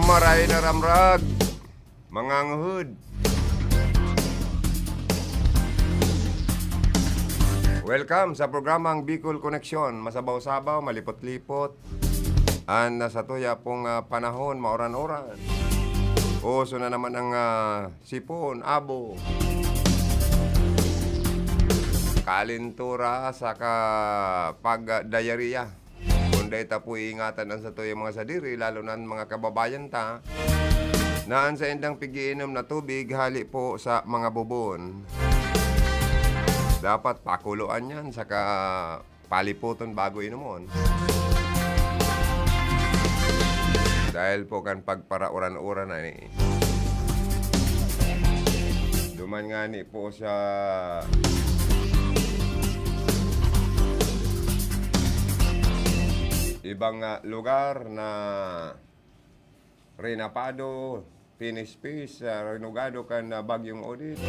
Maray na ramrag, mga nguhod. Welcome sa programang Bicol Connection. Masabaw-sabaw, malipot-lipot. Sa tuya pong panahon, maoran-oran. Uso na naman ang sipon, abo. Kalintura sa pag-diarrhea. Kunday ta po ingatan ang sa tuya mga sadiri, lalo na mga kababayan ta. Naan sa indang pigiinom na tubig, hali po sa mga bubon. Dapat pakuluan yan, saka paliputon bago inumon. Dahil po kan pagparauran-uran na ni. Duman nga ni po sa ibang lugar na Renapado, Pinispis, Renugado kan Bagyong Odit.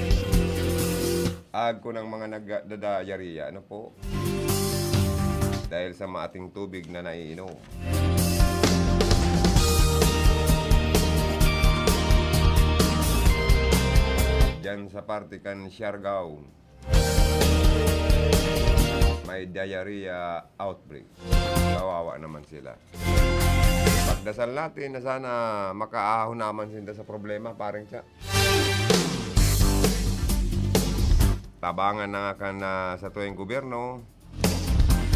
Ko ng mga nagdadayariya, ano po? Dahil sa maating tubig na naiinom. Diyan sa parte kan Siargao, may diarrhea outbreak. Kawawa naman sila. Pagdasal natin na sana makaahon naman sila sa problema, parang siya. Tabangan na kan sa tuwing gobyerno,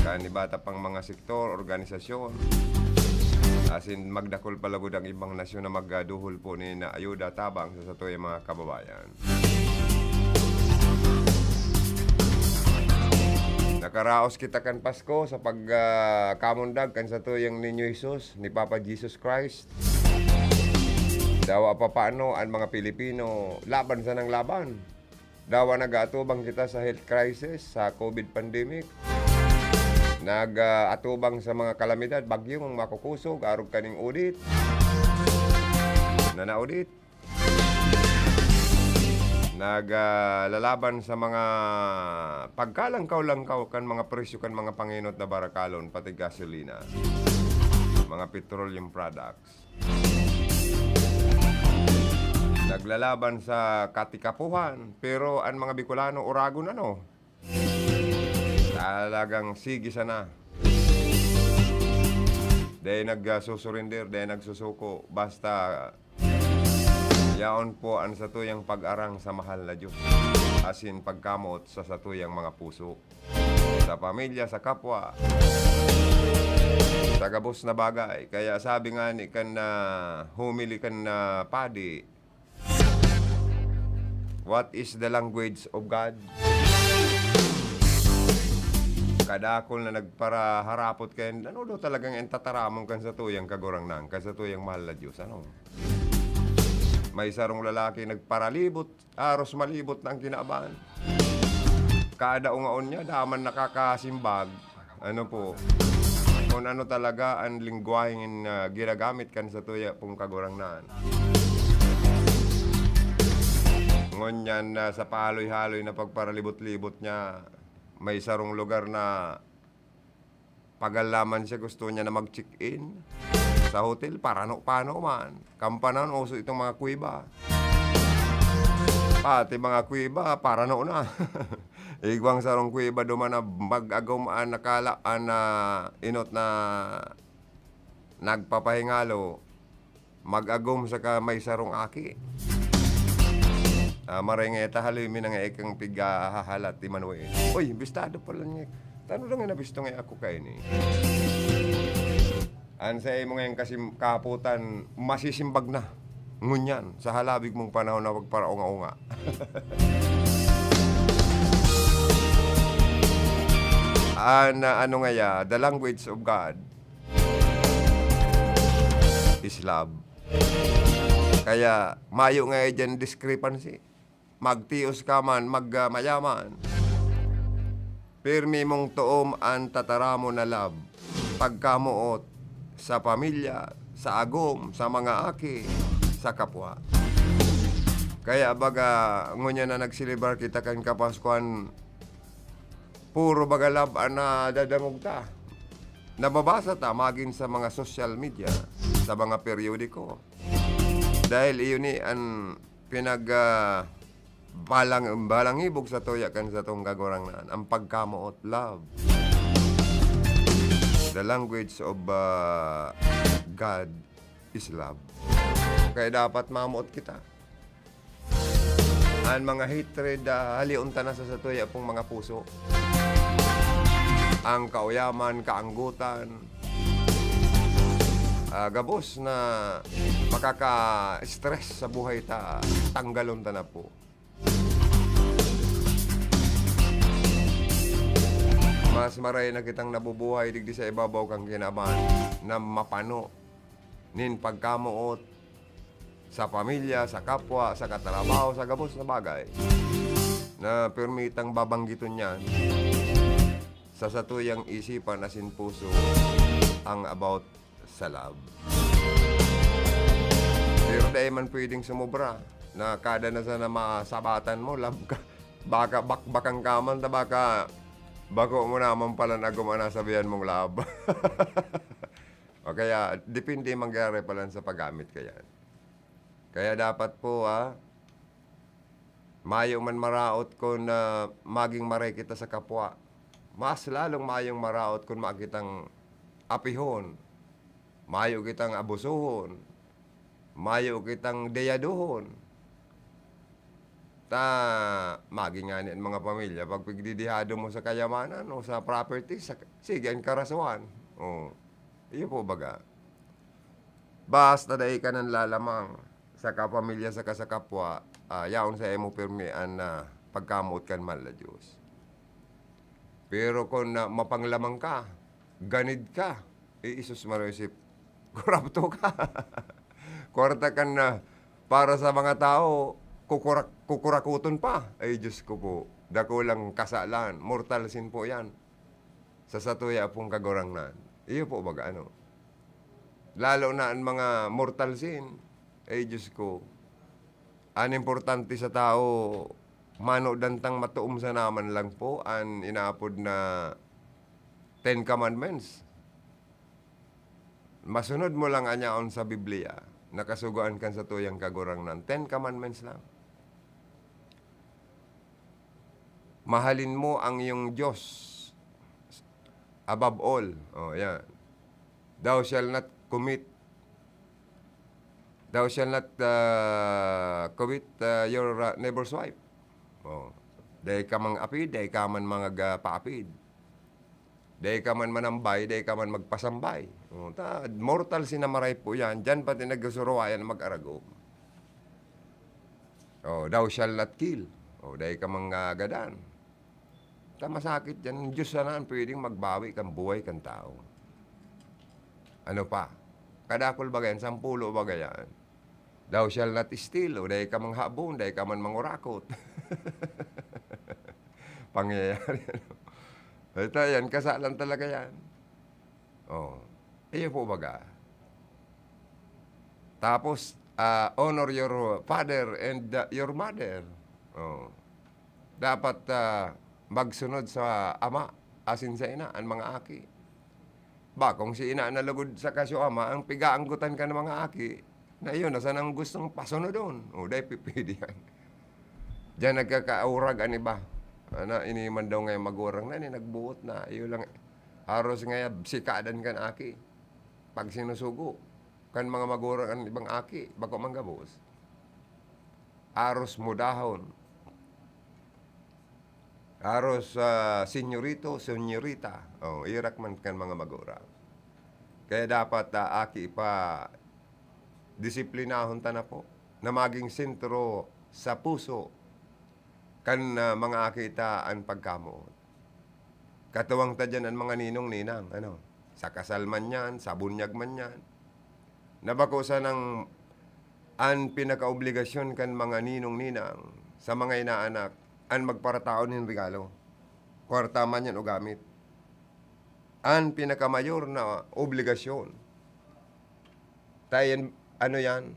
kanibata pang mga sektor, organisasyon, asin magdakol palagod ang ibang nasyon na magduhol po ni na ayuda tabang sa tuwing mga kababayan. Nakaraos kita kan Pasko sa pagkamundag kan sa tuyang Niño Jesus ni Papa Jesus Christ. Dawa pa paano ang mga Pilipino laban sa nang laban. Dawa nag-atubang kita sa health crisis, sa COVID pandemic. Nag-atubang sa mga kalamidad, bagyong makukusog, arog kaning udit. Nanaudit. Naglalaban sa mga pagkalangkaw-langkaw kan mga presyo kan mga panginot na barakalon, pati gasolina. Mga petroleum products. Naglalaban sa katikapuhan, pero ang mga Bicolano uragon ano. Talagang sigisa na. Dahil nagsusurinder, dahil nagsusuko, basta yaon po ang satuyang pag-arang sa mahal na Diyos. Asin pagkamot sa satuyang mga puso. Sa pamilya, sa kapwa. Sa gabos na bagay. Kaya sabi nga ni kan na humili kan na padi, what is the language of God? Kadakol na nagparaharapot kayo, ano daw talagang entataramong kan sa tuyang kagurang nang, kan sa tuyang mahal na Diyos, ano? May sarong lalaki nagparalibot, aros malibot ng kinaabahan. Kada ungaon niya, daman nakakasimbag, ano po, kung ano talaga ang lingwaheng ginagamit kan sa tuyang pong kagurang nang. Ngunyan sa pahaloy-haloy na pagparalibot-libot niya, may sarong lugar na pagalaman siya gusto niya na mag-check-in sa hotel, paano man. Kampanan, uso itong mga kuiba. Pati mga kuiba, parano na. Igwang sarong kuiba duman na mag-agamaan nakalaan na inot na nagpapahingalo, mag-agom sa may sarong aki. Maray nga itahalimi na nga ikang pigahahalat ti Manuel. Uy, bistado pala niya. Tano lang nga nabisto nga ako kayo ni. Ansay mo ngayon kasi kaputan, masisimbag na. Ngunyan, sa halabig mong panahon na wagparaunga-unga. Ano nga ya, the language of God is love. Kaya, mayo nga dyan discrepancy. Magtios ka man, magmayaman. Pirmi mong tuom ang tataramo na love. Pagkamuot sa pamilya, sa agom, sa mga aki, sa kapwa. Kaya baga, ngunya na nagsilibar kita kan kapaskuan, puro baga love na dadamog ta. nababasa ta maging sa mga social media, sa mga periodiko. Dahil iyon ni ang balangibog sa tuya kan sa tong kagurangnan, ang pagkamuot, love. The language of God is love. Kaya dapat mamuot kita. Ang mga hatred, haliunta na sa tuya pong mga puso. Ang kauyaman, kaanggutan, gabos na makaka-stress sa buhay ta, tanggalon ta na po. Mas maray na kitang nabubuhay digdi sa ibabaw kang kinaban na mapano nin pagkamuot sa pamilya, sa kapwa, sa katrabaho, sa gabos na bagay na permitang babanggiton yan sa satuyang isipan asin puso ang about sa love. Pero dahil man pwedeng sumubra na kada na sana masabatan mo, love ka, baka bakbakang kaman ta baka bako mo naman pala na gumana sabihan mong love. O kaya, depende mangyari pala sa paggamit kaya. Kaya dapat po, mayong man maraot kung maging maray kita sa kapwa. Mas lalong mayong maraot kung makitang apihon. Mayo kitang abusuhon. Mayo kitang deyaduhon. Maging nga niyan mga pamilya, pag pagdidihado mo sa kayamanan o sa property, sige, ang karasuhan. Iyo po baga. Basta dahi ka ng lalamang sa kapamilya sa kasakapwa, yaon sa emo pirmian na pagkamot kan mala Diyos. Pero kung mapanglamang ka, ganid ka, isus marisip, korapto ka. Kwarta ka na para sa mga tao, kukurakuton pa. Ay, Diyos ko po, dako lang kasalan. Mortal sin po yan. Sa satuya pong kagurangnan. Iyo po baga ano. Lalo na ang mga mortal sin. Ay, Diyos ko. Ang importante sa tao, mano dantang matuom sa naman lang po, ang inaapod na 10 Commandments. Masunod mo lang anyaon sa Biblia. Nakasuguan kan sa tuyang kagurangnan. 10 Commandments lang. Mahalin mo ang iyong Diyos above all. Yan. Thou shall not commit your neighbor's wife. Dahi ka mang apid, dahi ka man mga paapid. Dahi ka man manambay, dahi ka man magpasambay. Mortal sinamaray po yan. Diyan pati nagsuruwayan mag-arago. Thou shall not kill. Dahi ka mang gadan. Masakit yan. Diyos sana pwedeng magbawi kang buhay kang tao. Ano pa? Kadakol bagayan, 10 bagayan. Thou shall not steal. Dahi ka mang habon, dahi ka man mangurakot. Pangyayari. Ito yan, kasalan talaga yan. Iyo po baga. Tapos, honor your father and your mother. Dapat magsunod sa ama, asin sa ina, ang mga aki. Kung si ina nalugod sa kasyo ama, ang pigaanggutan ka ng mga aki, na yun, nasa nang gustong pasunod doon. Dahil pipili yan. Diyan nagkakaurag, ani ba? Iniman daw ngayon magurang na, nagbuot na. Iyo lang, haros ngayon, sikadan kan aki. Pag sinusugo, kan mga magurang ang ibang aki, bako manggabos. Aros mudahon. Aros senyorito, senyorita. Irak man kan mga magurang. Kaya dapat aki pa disiplinahon ta na po na maging sentro sa puso kan mga akita ang pagkamot. Katuwang ta dyan ang mga ninong-ninang, sa kasal man yan, sa bunyag man yan. Nabakusa ng ang pinakaobligasyon kan mga ninong-ninang sa mga inaanak ang magparataon ng regalo. Kwarta man yan o gamit. Ang pinakamayor na obligasyon. Tayo yan,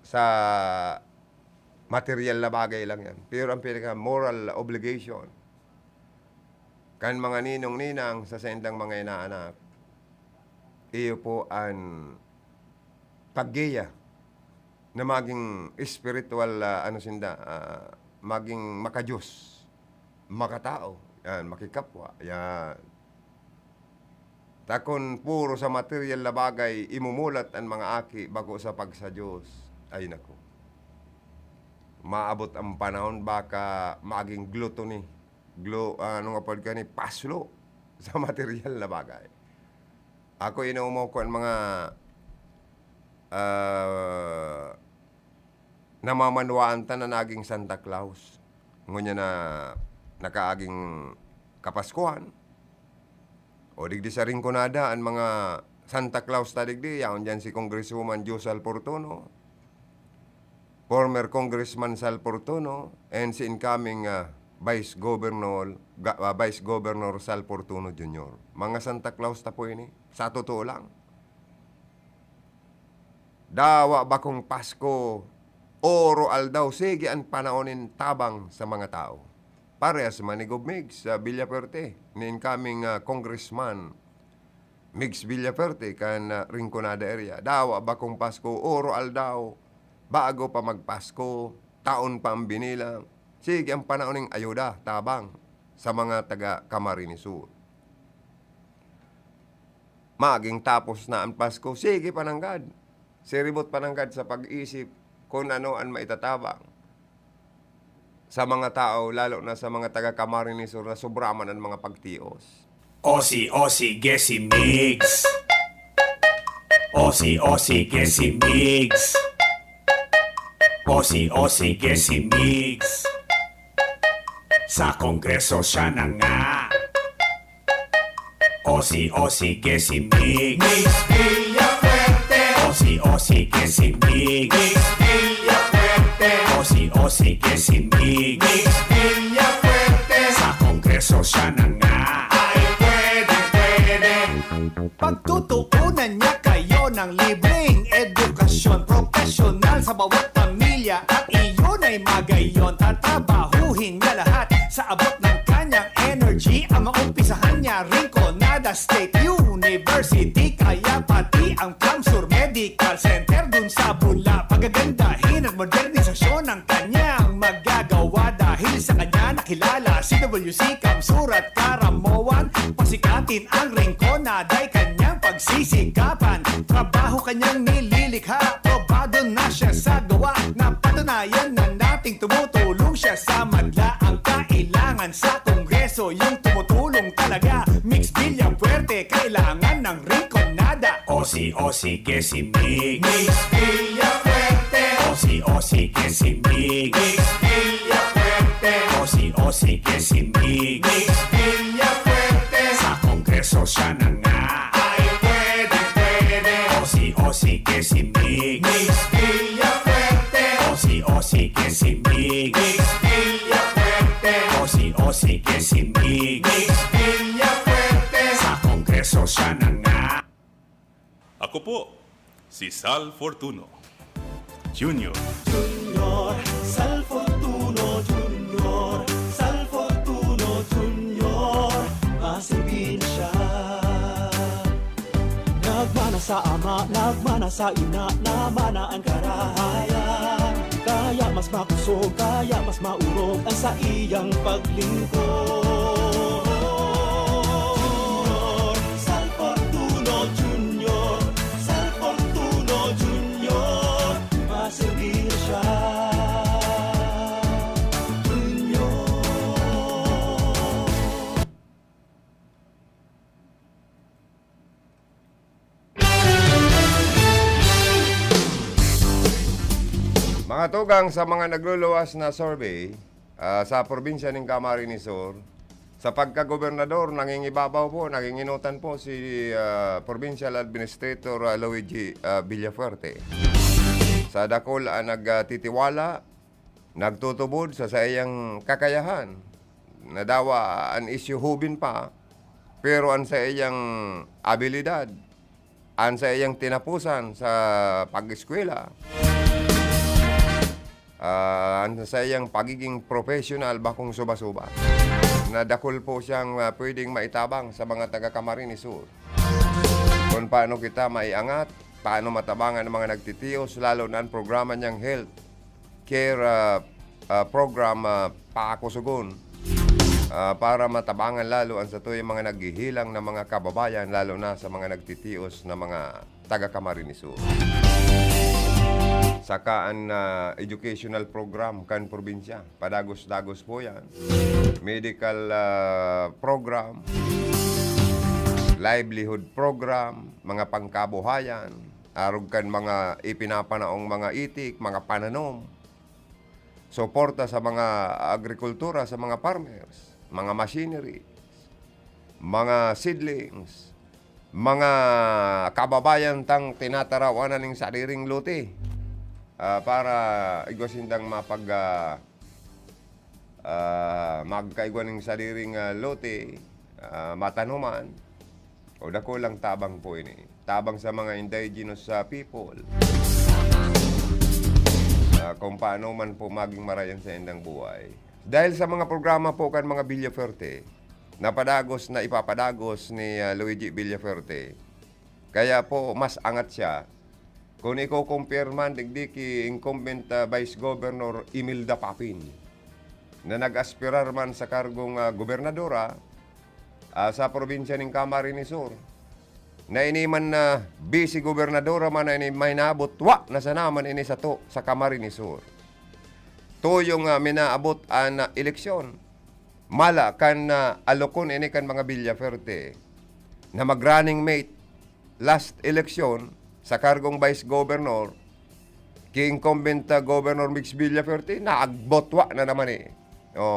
sa material na bagay lang yan. Pero ang pinaka-moral obligation kan mga ninong-ninang sa sendang mga inaanak iyo po ang paggiya na maging spiritual maging makadiyos, makatao, yan, makikapwa, yan. Takon puro sa material na bagay, imumulat ang mga aki bago sa pagsa Diyos. Ay nako. Maabot ang panahon baka maging gluttony. Paslo sa material na bagay. Ako inuumo ko ang mga namamanwaan ta na naging Santa Claus. Ngunya na nakaaging Kapaskuhan. O digdi sa Rinconada, ang mga Santa Claus ta digdi, yaon dyan si Congresswoman Jo Sal Portono, former Congressman Sal Portono, and si incoming Vice Governor Sal Portono Jr. Mga Santa Claus ta po ini, sa totoo lang. Dawa bakong Pasko, oro aldaw, sige ang panaonin tabang sa mga tao. Parehas man ni Gob Migs sa Villaferte, ni incoming Congressman Migs Villaferte kan Rinconada area. Dawa bakong Pasko, oro aldaw, bago pa magpasko, taon pa ang binilang. Sige ang panaoning ayuda, tabang sa mga taga Camarines Sur. Maging tapos na ang Pasko, sige pananggad. Siribot pananggad sa pag-isip kung ano ang maitatabang sa mga tao, lalo na sa mga taga Camarines Sur na sobraman ang mga pagtios. Osi, Gesi Migs. Osi, Gesi Migs. Osi, Gesi Migs. Sa Kongreso siya na nga. Osi, Gesi Migs. Migs Villafuerte. Osi, Gesi Migs. Migs Villafuerte. Osi, Gesi Migs. Migs Villafuerte. Sa Kongreso siya na nga. Ay, pwede. Pagtutuunan niya kayo ng libreng edukasyon profesional sa bawat pamilya at iyon ay magayon. Tatabahuhin niya lahat sa abot ng kanyang energy. Ang maumpisahan niya Rinconada State University, kaya pati ang Camsur Medical Center dun sa Bula. Pagagandahin at modernisasyon ng kanyang magagawa dahil sa kanya nakilala si WC Camsur at Karamoan. Pasikatin ang Rinconada ay kanyang pagsisikapan. Trabaho kanyang nililikha, probado na siya sa gawa. Napatunayan na nating tumutulong siya sa madla. Ang kailangan sa Kongreso, yung tumutulong talaga. Mix Villafuerte, kailangan ng Rinconada. Osi, Gesi Migs. Mix Villafuerte. Osi, Gesi Migs. Mix Villafuerte. Osi, Gesi Migs. Mix Villafuerte. Sa Kongreso siya na nga. Ay, pwede. Osi, Gesi Migs. Mix Villafuerte. Osi, Gesi Migs. Mix Villafuerte. Osi, Gesi Migs. Mix Villafuerte. Sa Kongreso siya na nga. Ako po, si Sal Fortuno Jr. Junior, Sal Fortuno Junior, Sal Fortuno Junior, masilbi na siya. Nagmana sa ama, nagmana sa ina, namana ang karahayan. Kaya mas makusog, kaya mas maurog ang sa iyang paglingkod. Junior, Sal Fortuno Junior, Sal Fortuno Junior, masilbi na siya. Junior. Mga tugang, sa mga nagluluwas na survey sa probinsya ng Camarines Sur, sa pagkagobernador, nangingibabaw po, nanginginutan po si Provincial Administrator Luigi Villafuerte. Sa dakol nagtitiwala, nagtutubod sa iyang kakayahan. Nadawa ang isyuhubin pa, pero ang sa iyang abilidad, ang sa iyang tinapusan sa pag-eskwela, sa iyang pagiging professional bakong suba-suba. Nadakol po siyang pwedeng maitabang sa mga taga Camarines Sur. kung paano kita maiangat, paano matabangan ang mga nagtitiyos, lalo na ang programa niyang health care program Paakusugon, para matabangan lalo ang sa yung mga naghihilang na mga kababayan, lalo na sa mga nagtitiyos na mga taga-Camarines Sur. Saka ang educational program kan probinsya, padagos-dagos po yan. Medical program, livelihood program, mga pangkabuhayan, arog kan mga ipinapanaong mga itik, mga pananom, suporta sa mga agrikultura, sa mga farmers, mga machinery, mga seedlings, mga kababayan tang tinatarawanan ng sariling lote, para igwasindang magkaigwan ng sariling lote, matanuman, o dako lang tabang po ini. Tabang sa mga indigenous people, kung paano man po maging marayan sa endang buhay. Dahil sa mga programa po kan mga Villaferte, na ipapadagos ni Luigi Villaferte, kaya po mas angat siya. Kung i-compare man, digdi ki incumbent Vice Governor Imelda Papin, na nag-aspirar man sa kargong gobernadora sa probinsya ng Camarines Sur, na iniman na vice gobernadora man na may nabot na sanaman ini sa Camarines Sur. To yung minaabot na eleksyon. Mala kan alokon ini kan mga Villaferte na mag-running mate last eleksyon sa kargong Vice Governor, ki incumbent Governor Mix Villaferte, naagbotwa na naman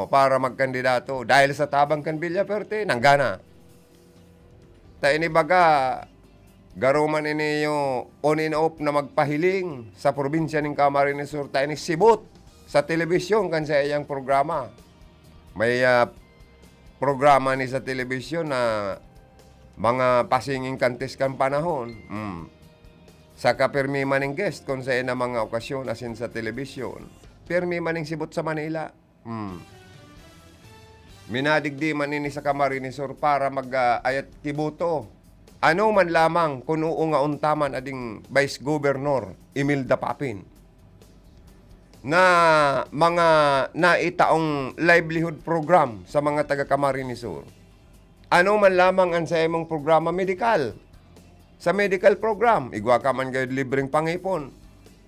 para magkandidato. Dahil sa tabang kan Villaferte, nanggana. Ta inibaga, garuman ini yung on and off na magpahiling sa probinsya ng Camarines Sur, ta ini sibot sa telebisyon kan sa iyang programa. May programa ni sa telebisyon na mga pasinging kantes kan panahon. Saka permi maning guest kung sa na mga okasyon asin sa telebisyon. Permi maning sibot sa Manila. Minadigdi man ini sa Camarines Sur para mag-ayat kibuto. Ano man lamang kung nga untaman ading Vice Governor Imelda Papin, na mga naitaong livelihood program sa mga taga Camarines Sur. Ano man lamang ang sa imong programa medikal. Sa medical program, igwa ka man kayo libreng pangipon.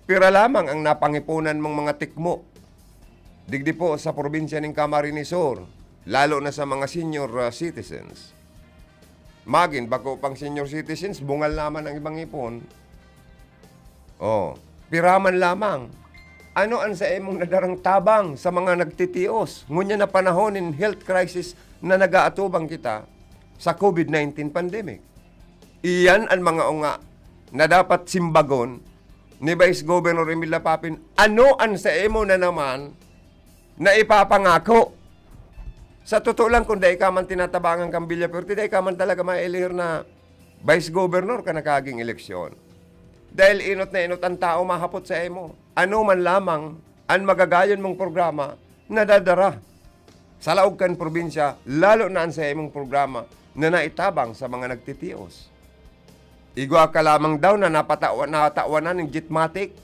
Pira lamang ang napangipunan mong mga tikmo. Digdi po sa probinsya ng Camarines Sur, lalo na sa mga senior citizens. Magin, bako pang senior citizens, bungal naman ang ibang ipon. Piraman lamang. Ano ang sa imong nadarang tabang sa mga nagtitios? Ngunya na panahon in health crisis na nagaatubang kita sa COVID-19 pandemic. Iyan ang mga unga na dapat simbagon ni Vice Governor Imelda Papin. Ano ang sa imo na naman na ipapangako? Sa totoo lang, kung dahil ka man tinatabangan kang Villaferte, dahil ka man talaga ma-elihir na Vice Governor ka na kaging eleksyon. Dahil inot na inot ang tao mahapot sa imo. Ano man lamang ang magagayon mong programa na dadara sa laog kan probinsya, lalo na ang sa imong programa na naitabang sa mga nagtitios. Igwa ka lamang daw na natawanan ng Jitmatic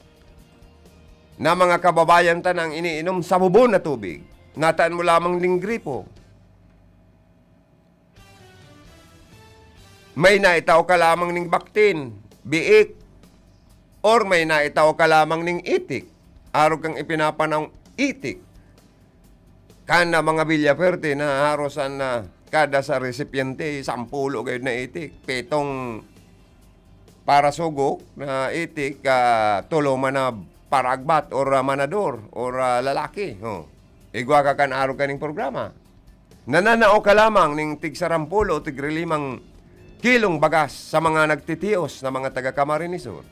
na mga kababayan tanang iniinom sa bubon na tubig. Nataan mo lamang ng gripo. May naitaw ka lamang ng baktin, biik, or may naitaw ka lamang ng itik. Araw kang ipinapanang itik. Kana mga Villaferte na harosan na kada sa resipiente, 10 kayo na itik. 7 para sugok na itik, 3 na paragbat or manador or lalaki. Igwa ka kan araw kaning programa. Nananao ka lamang ng tig 10 o tig 5 kilong bagas sa mga nagtitios na mga taga Camarines Sur.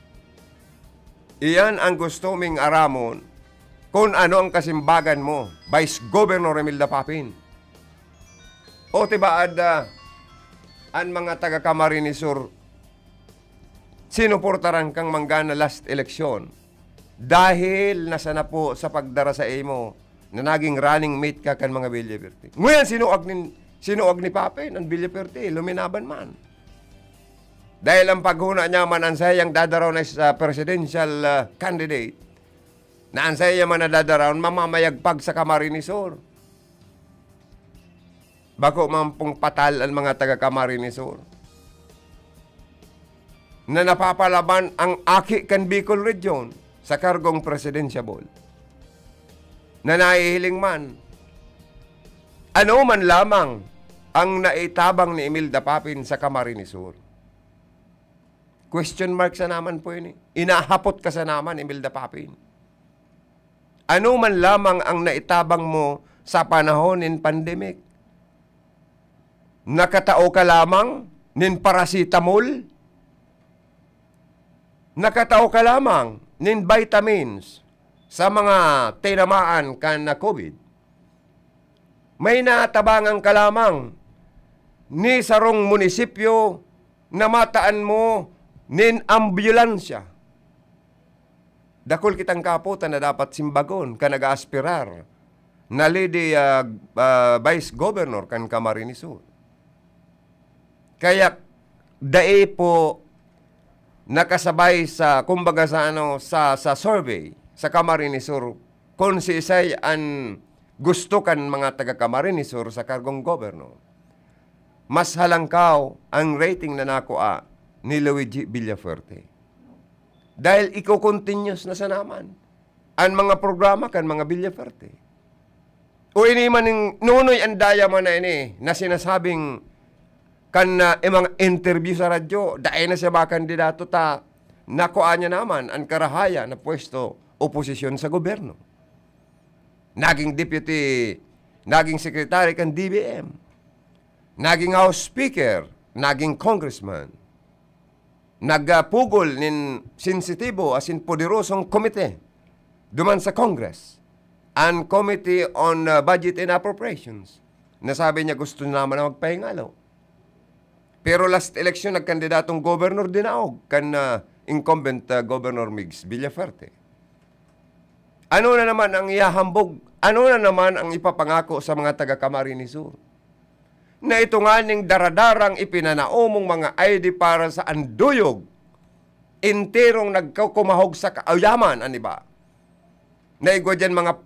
Iyan ang gusto ming aramon kung ano ang kasimbagan mo, Vice Governor Imelda Papin. O tibaad ang mga taga Camarines Sur sinuportaran kang manggana last election dahil nasa na po sa pagdara sa imo na naging running mate ka kan mga Villaferte. Ngayon sinuag ni Papin ang Villaferte, luminaban man. Dahil ang paghuna niya man ang sayang dadaraw na sa presidential candidate, na ang sayang man na dadaraw, mamamayagpag sa Camarines Sur. Bako man pong patal ang mga taga Camarines Sur. Na napapalaban ang aki kan Bicol Region sa kargong presidential. Na naihiling man, ano man lamang ang naitabang ni Imelda Papin sa Camarines Sur. Question mark sa naman po yun. Inahapot ka sa naman, Imelda Papin. Ano man lamang ang naitabang mo sa panahon ng pandemic? Nakatao ka lamang nin paracetamol? Nakatao ka lamang nin vitamins sa mga tinamaan kan na COVID? May natabangan ka lamang ni sarong munisipyo na mataan mo nin ambulansya. Dakol kitang kaputan na dapat simbagon ka nag-aspirar na lady vice governor kan Camarines Sur. Kaya dae po nakasabay sa kumbaga sa sa survey sa Camarines Sur kung si Isay an gusto kan mga taga Camarines Sur sa kargong governor. Mas halangkaw ang rating na nakuha ni Luigi Villafuerte. Dahil iko-continuous na sa naman ang mga programa kan mga Villafuerte. O ini man yung nunoy ang daya man na ini na sinasabing kan mga interview sa radyo, dahil na siya ba kandidato ta nakuha niya naman ang karahaya na pwesto oposisyon sa gobyerno. Naging deputy, naging secretary kan DBM, naging house speaker, naging congressman, nagpugol nin sensitibo as in poderosong komite duman sa Congress, ang Committee on Budget and Appropriations, na sabi niya gusto naman na magpahingalo. Pero last election, nagkandidatong governor dinaog kan incumbent Governor Migs Villafuerte. Ano na naman ang ihahambog? Ano na naman ang ipapangako sa mga taga Camarines Sur? Na ito nga ning daradarang ipinanaomong mga ID para sa anduyog, interong nagkukumahog sa kauyaman, ani ba? Naigwa dyan mga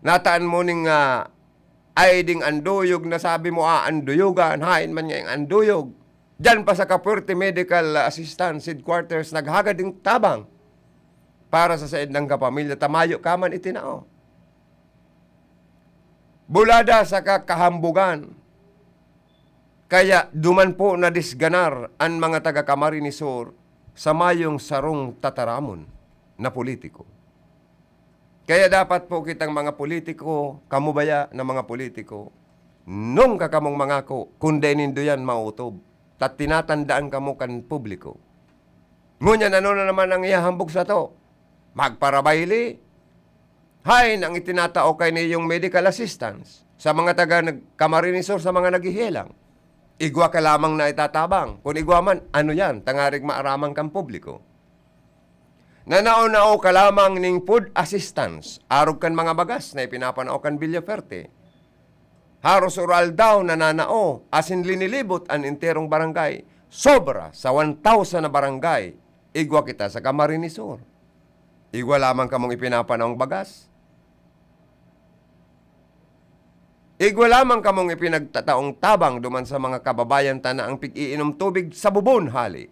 nataan mo ning ID anduyog na sabi mo, anduyugan, hain man niya yung anduyog. Dyan pa sa Kapuerte Medical Assistance Headquarters, naghagad ng tabang para sa said ng kapamilya, tamayo kaman itinao. Bulada sa kakahambugan. Kaya duman po na disganar ang mga taga Camarines Sur sa mayong sarong tataramon na politiko. Kaya dapat po kitang mga politiko, kamubaya na mga politiko, nung kakamong mangako, kundi nindo yan mautob, tat tinatandaan kamo kan publiko. Ngunyan ano na naman ang ihahambog sa to? Magparabayli. Hain ang itinatao kay niyong medical assistance sa mga taga Camarines Sur, sa mga naghihilang. Igwa ka lamang na itatabang. Kung igwa man, ano yan? Tangarig maaramang kang publiko. Nanao-nao ka lamang ning food assistance. Arog kan mga bagas na ipinapanao kan Villafuerte. Haros oral daw na nanao, asin linilibot ang interong barangay. Sobra sa 1,000 na barangay. Igwa kita sa Camarines Sur. Igwa lamang kamong ipinapanaong bagas. Igwa lamang kamong ipinagtataong tabang duman sa mga kababayan ta na ang pig-iinom tubig sa bubon hali.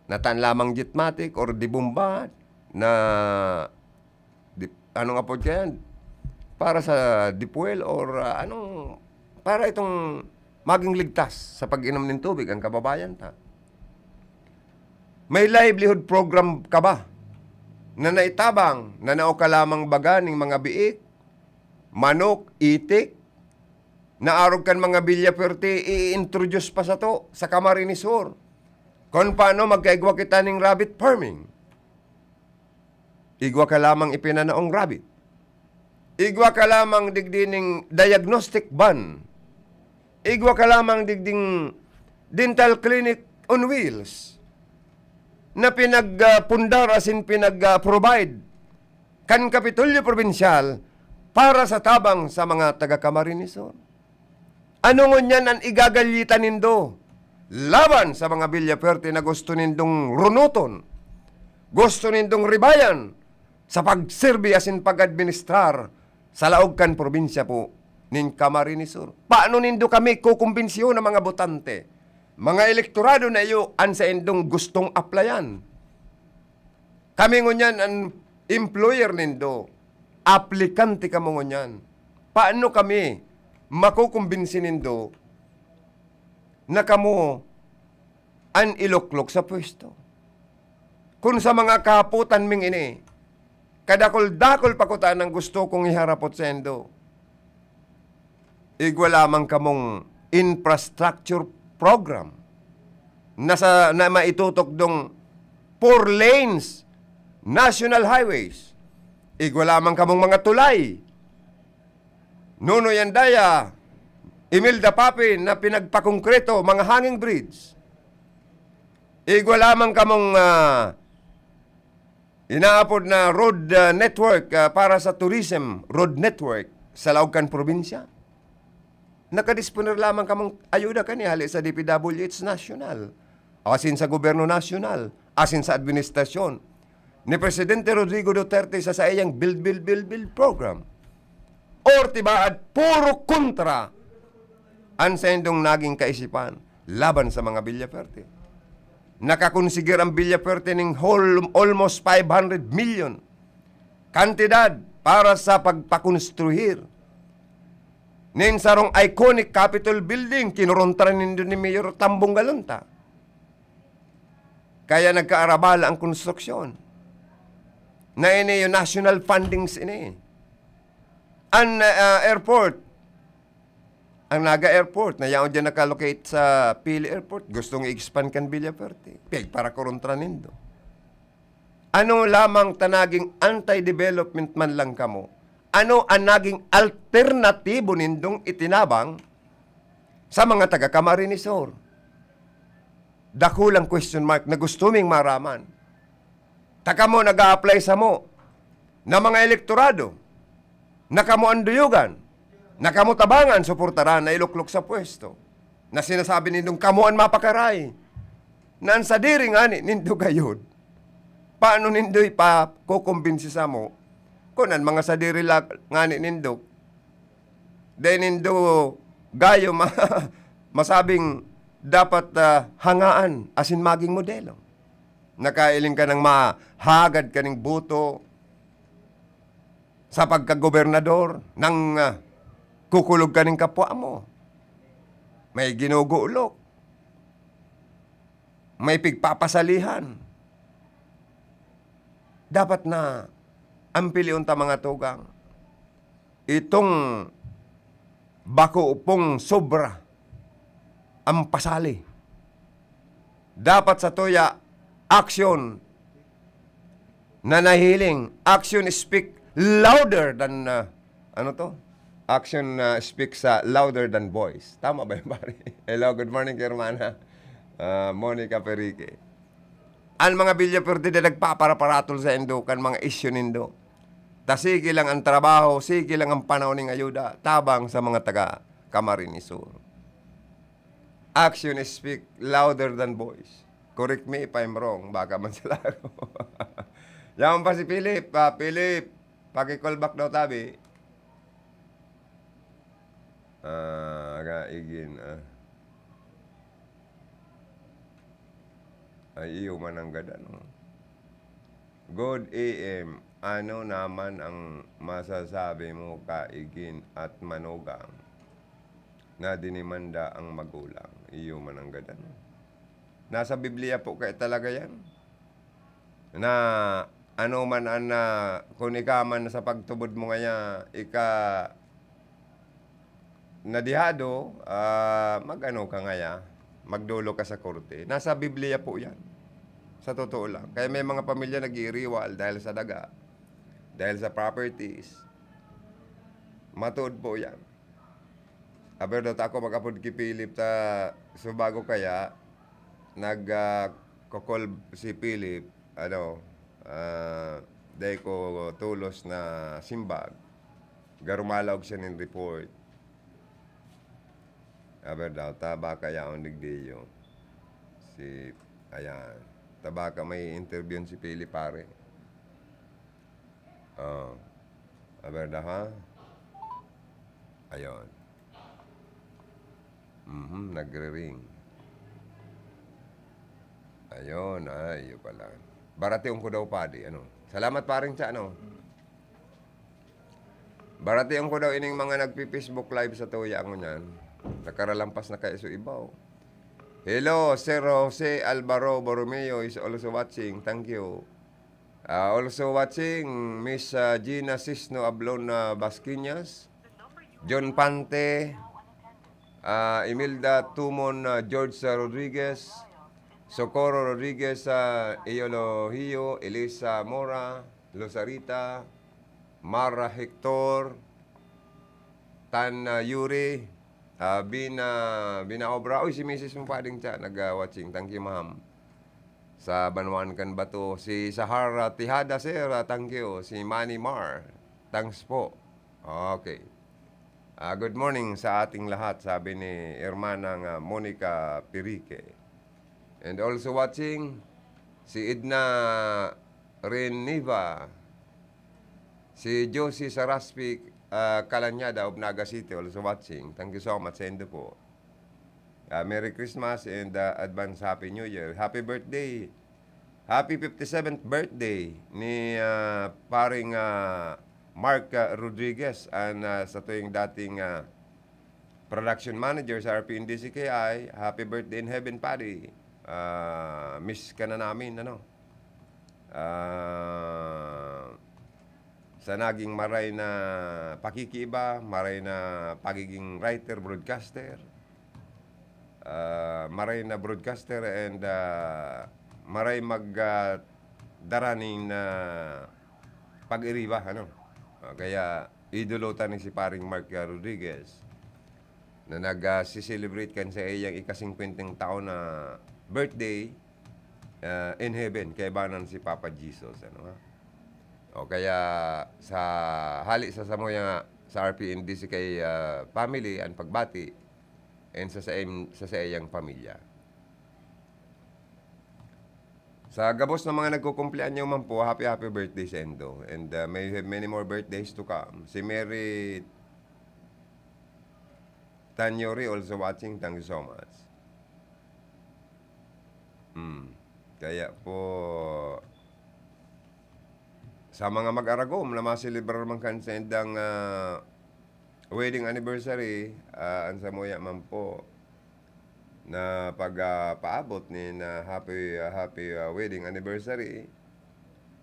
Natan lamang jitmatic or dibumba na ano nga po dyan? Para sa dipuel or para itong maging ligtas sa pag-inom ng tubig ang kababayan ta. May livelihood program ka ba na naitabang na nao ka lamang baga ng mga biik, manok, itik, na arog kan mga Villafuerte, i-introduce pa sa to sa Camarines Sur. Kung paano magkaigwa kita ng rabbit farming. Igwa ka lamang ipinanaong rabbit. Igwa ka lamang digdining diagnostic van. Igwa ka lamang digding dental clinic on wheels na pinagpundar asin pinag-provide kan Kapitolyo Provincial para sa tabang sa mga taga Camarines Sur. Ano ngon yan ang igagalitan nindo laban sa mga Villaferte na gusto nindong runuton, gusto nindong ribayan sa pagserbi asin pag-administrar sa laog kan probinsya po nin Camarines Sur. Paano nindo kami kukumbinsiyo ng mga botante, mga elektorado na iyo an sa indong gustong applyan? Kami ngunyan ang employer nindo, aplikante ka mo ngunyan. Paano kami makukumbinsi nindo na kamo an iluklok sa pwesto? Kung sa mga kaputan ming ini, kadakol-dakol pakutan ang gusto kong iharapot sa endo. Igwa lamang kamong infrastructure program na maitutok dong 4 lanes national highways. Igwa lamang kamong mga tulay. Nunoy Andaya, Imelda Papin na pinagpakongkreto, mga hanging bridge. Igwa lamang kamong inaapod na road network para sa tourism, road network sa Laogan probinsya. Nakadisponer lamang kamong ayuda kani hali sa DPWH National, asin sa Gobyerno National, asin sa administrasyon ni Presidente Rodrigo Duterte sa iyang Build program. Or tibaad, puro kontra ang sa indong naging kaisipan laban sa mga Villaferte. Nakakonsigir ang Villaferte ng almost 500 million kantidad para sa pagpakonstruhir nin sarong iconic Capitol Building kinurontaran nindo ni Mayor Tambong Galunta. Kaya nagkaarabala ang konstruksyon. Na ini yung national fundings ini. Ang airport, ang Naga Airport, na yaon dyan nakalocate sa Pili Airport, gustong i-expand kan Villaferte. Para korontranin nindo. Ano lamang tanaging anti-development man lang kamo? Ano ang naging alternatibo nindong itinabang sa mga taga Camarines Sur? Dakulang question mark na gusto ming maraman. Taka mo nag-a-apply sa mo na mga elektorado, na kamo anduyugan, na kamo tabangan, suportaran na iluklok sa pwesto, na sinasabi nindong kamo ang mapakaray, na ang sadiri nga nindo gayod. Paano nindo'y pa kukumbinsi sa mo, kung ang mga sadiri nga nindo, dahil nindo gayo masabing dapat hangaan asin maging modelo. Nakailing ka ng mahagad ka ng buto sa pagkagobernador nang kukulog ka ng kapwa mo. May ginuguulok. May pigpapasalihan. Dapat na ang piliun ta mga tugang. Itong bako upong sobra ang pasali. Dapat sa tuya action na nahiling. Action speak louder than, Action speaks louder than voice. Tama ba yun, pare? Hello, good morning, Kermana. Monica Perique. Ang mga Villaferte na nagpaparaparatol sa indo, kan mga issue nindo. Sige lang ang trabaho, sige lang ang panahon ng ayuda, tabang sa mga taga Camarines Sur. Action speak louder than voice. Correct me if I'm wrong, baka man sila ako. Yaman pa si Philip. Philip, paki-call back daw tabi. Kaigin. Ay, iyo man ang gada, no? Good AM. Ano naman ang masasabi mo, Kaigin at Manugang, na dinimanda ang magulang? Iyo man ang gada, no? Nasa Biblia po kaya talaga yan. Na ano man ang kung ika man sa pagtubod mo ngaya, ika nadihado, mag-ano ka ngaya, magdulo ka sa korte. Nasa Biblia po yan. Sa totoo lang. Kaya may mga pamilya nag-iiriwal dahil sa daga, dahil sa properties. Matuod po yan. Aber dot ako mag-apod ki Philip ta subago kaya nag-call si Philip, dahil ko tulos na simbag, garumalawag siya ng report. Aber daw, taba kaya ang nigdiyo. Ayan. Tabaka may interview si Pili pare. Oh. Aberda ha? Ayun. Nagre-ring. Ayun, ay, yun pala. Barationg ko daw padi, ano. Salamat paring sa ano. Barationg ko daw ining mga nagpi-Facebook live sa tuya ang niyan. Nakaralampas na kayo sa ibaw. Hello, Sir Jose Alvaro Borromeo is also watching. Thank you. Also watching Miss Gina Cisno Ablon Basquinas, John Pante, Imelda Tumon, George Rodriguez, Socorro Rodriguez, Eolohio, Elisa Mora, Losarita, Mara Hector, Tan Yuri, Bina Obra. Uy, si Mrs. mo pa din siya, nag-watching. Thank you, ma'am. Sa Banwan Kan Bato. Si Sahara Tihada, sir. Thank you. Si Manny Mar. Thanks po. Okay. Good morning sa ating lahat, sabi ni Hermanang Monica Pirique. And also watching, si Edna Reniva, si Josie Saraspi Kalanyada of Naga City, also watching. Thank you so much, Sendo po. Merry Christmas and advance Happy New Year. Happy birthday. Happy 57th birthday ni paring Mark Rodriguez and sa tuwing dating production manager sa RPNDCKI. Happy birthday in heaven, Paddy. Miss ka na namin, ano? Sa naging maray na pakikiba, maray na pagiging writer, broadcaster, maray na broadcaster and maray daraning na pag-iriba, ano? Kaya idulutan ni si paring Mark Rodriguez na nag-celebrate kan sa iyang ika-50 taon na birthday in heaven kay banan si Papa Jesus, ano ha? O kaya sa hali sa samoya sa RPNDC kay family and pagbati and sa iyang pamilya. Sa gabos ng mga nagkukumplian nyo man po, happy birthday sa Endo. And may you have many more birthdays to come. Si Mary Tanyori also watching. Thank you so much. Kaya po, sa mga mag-aragom na masilibrar man kan sa endang wedding anniversary, ang samoya man po, na pag-paabot ni na happy wedding anniversary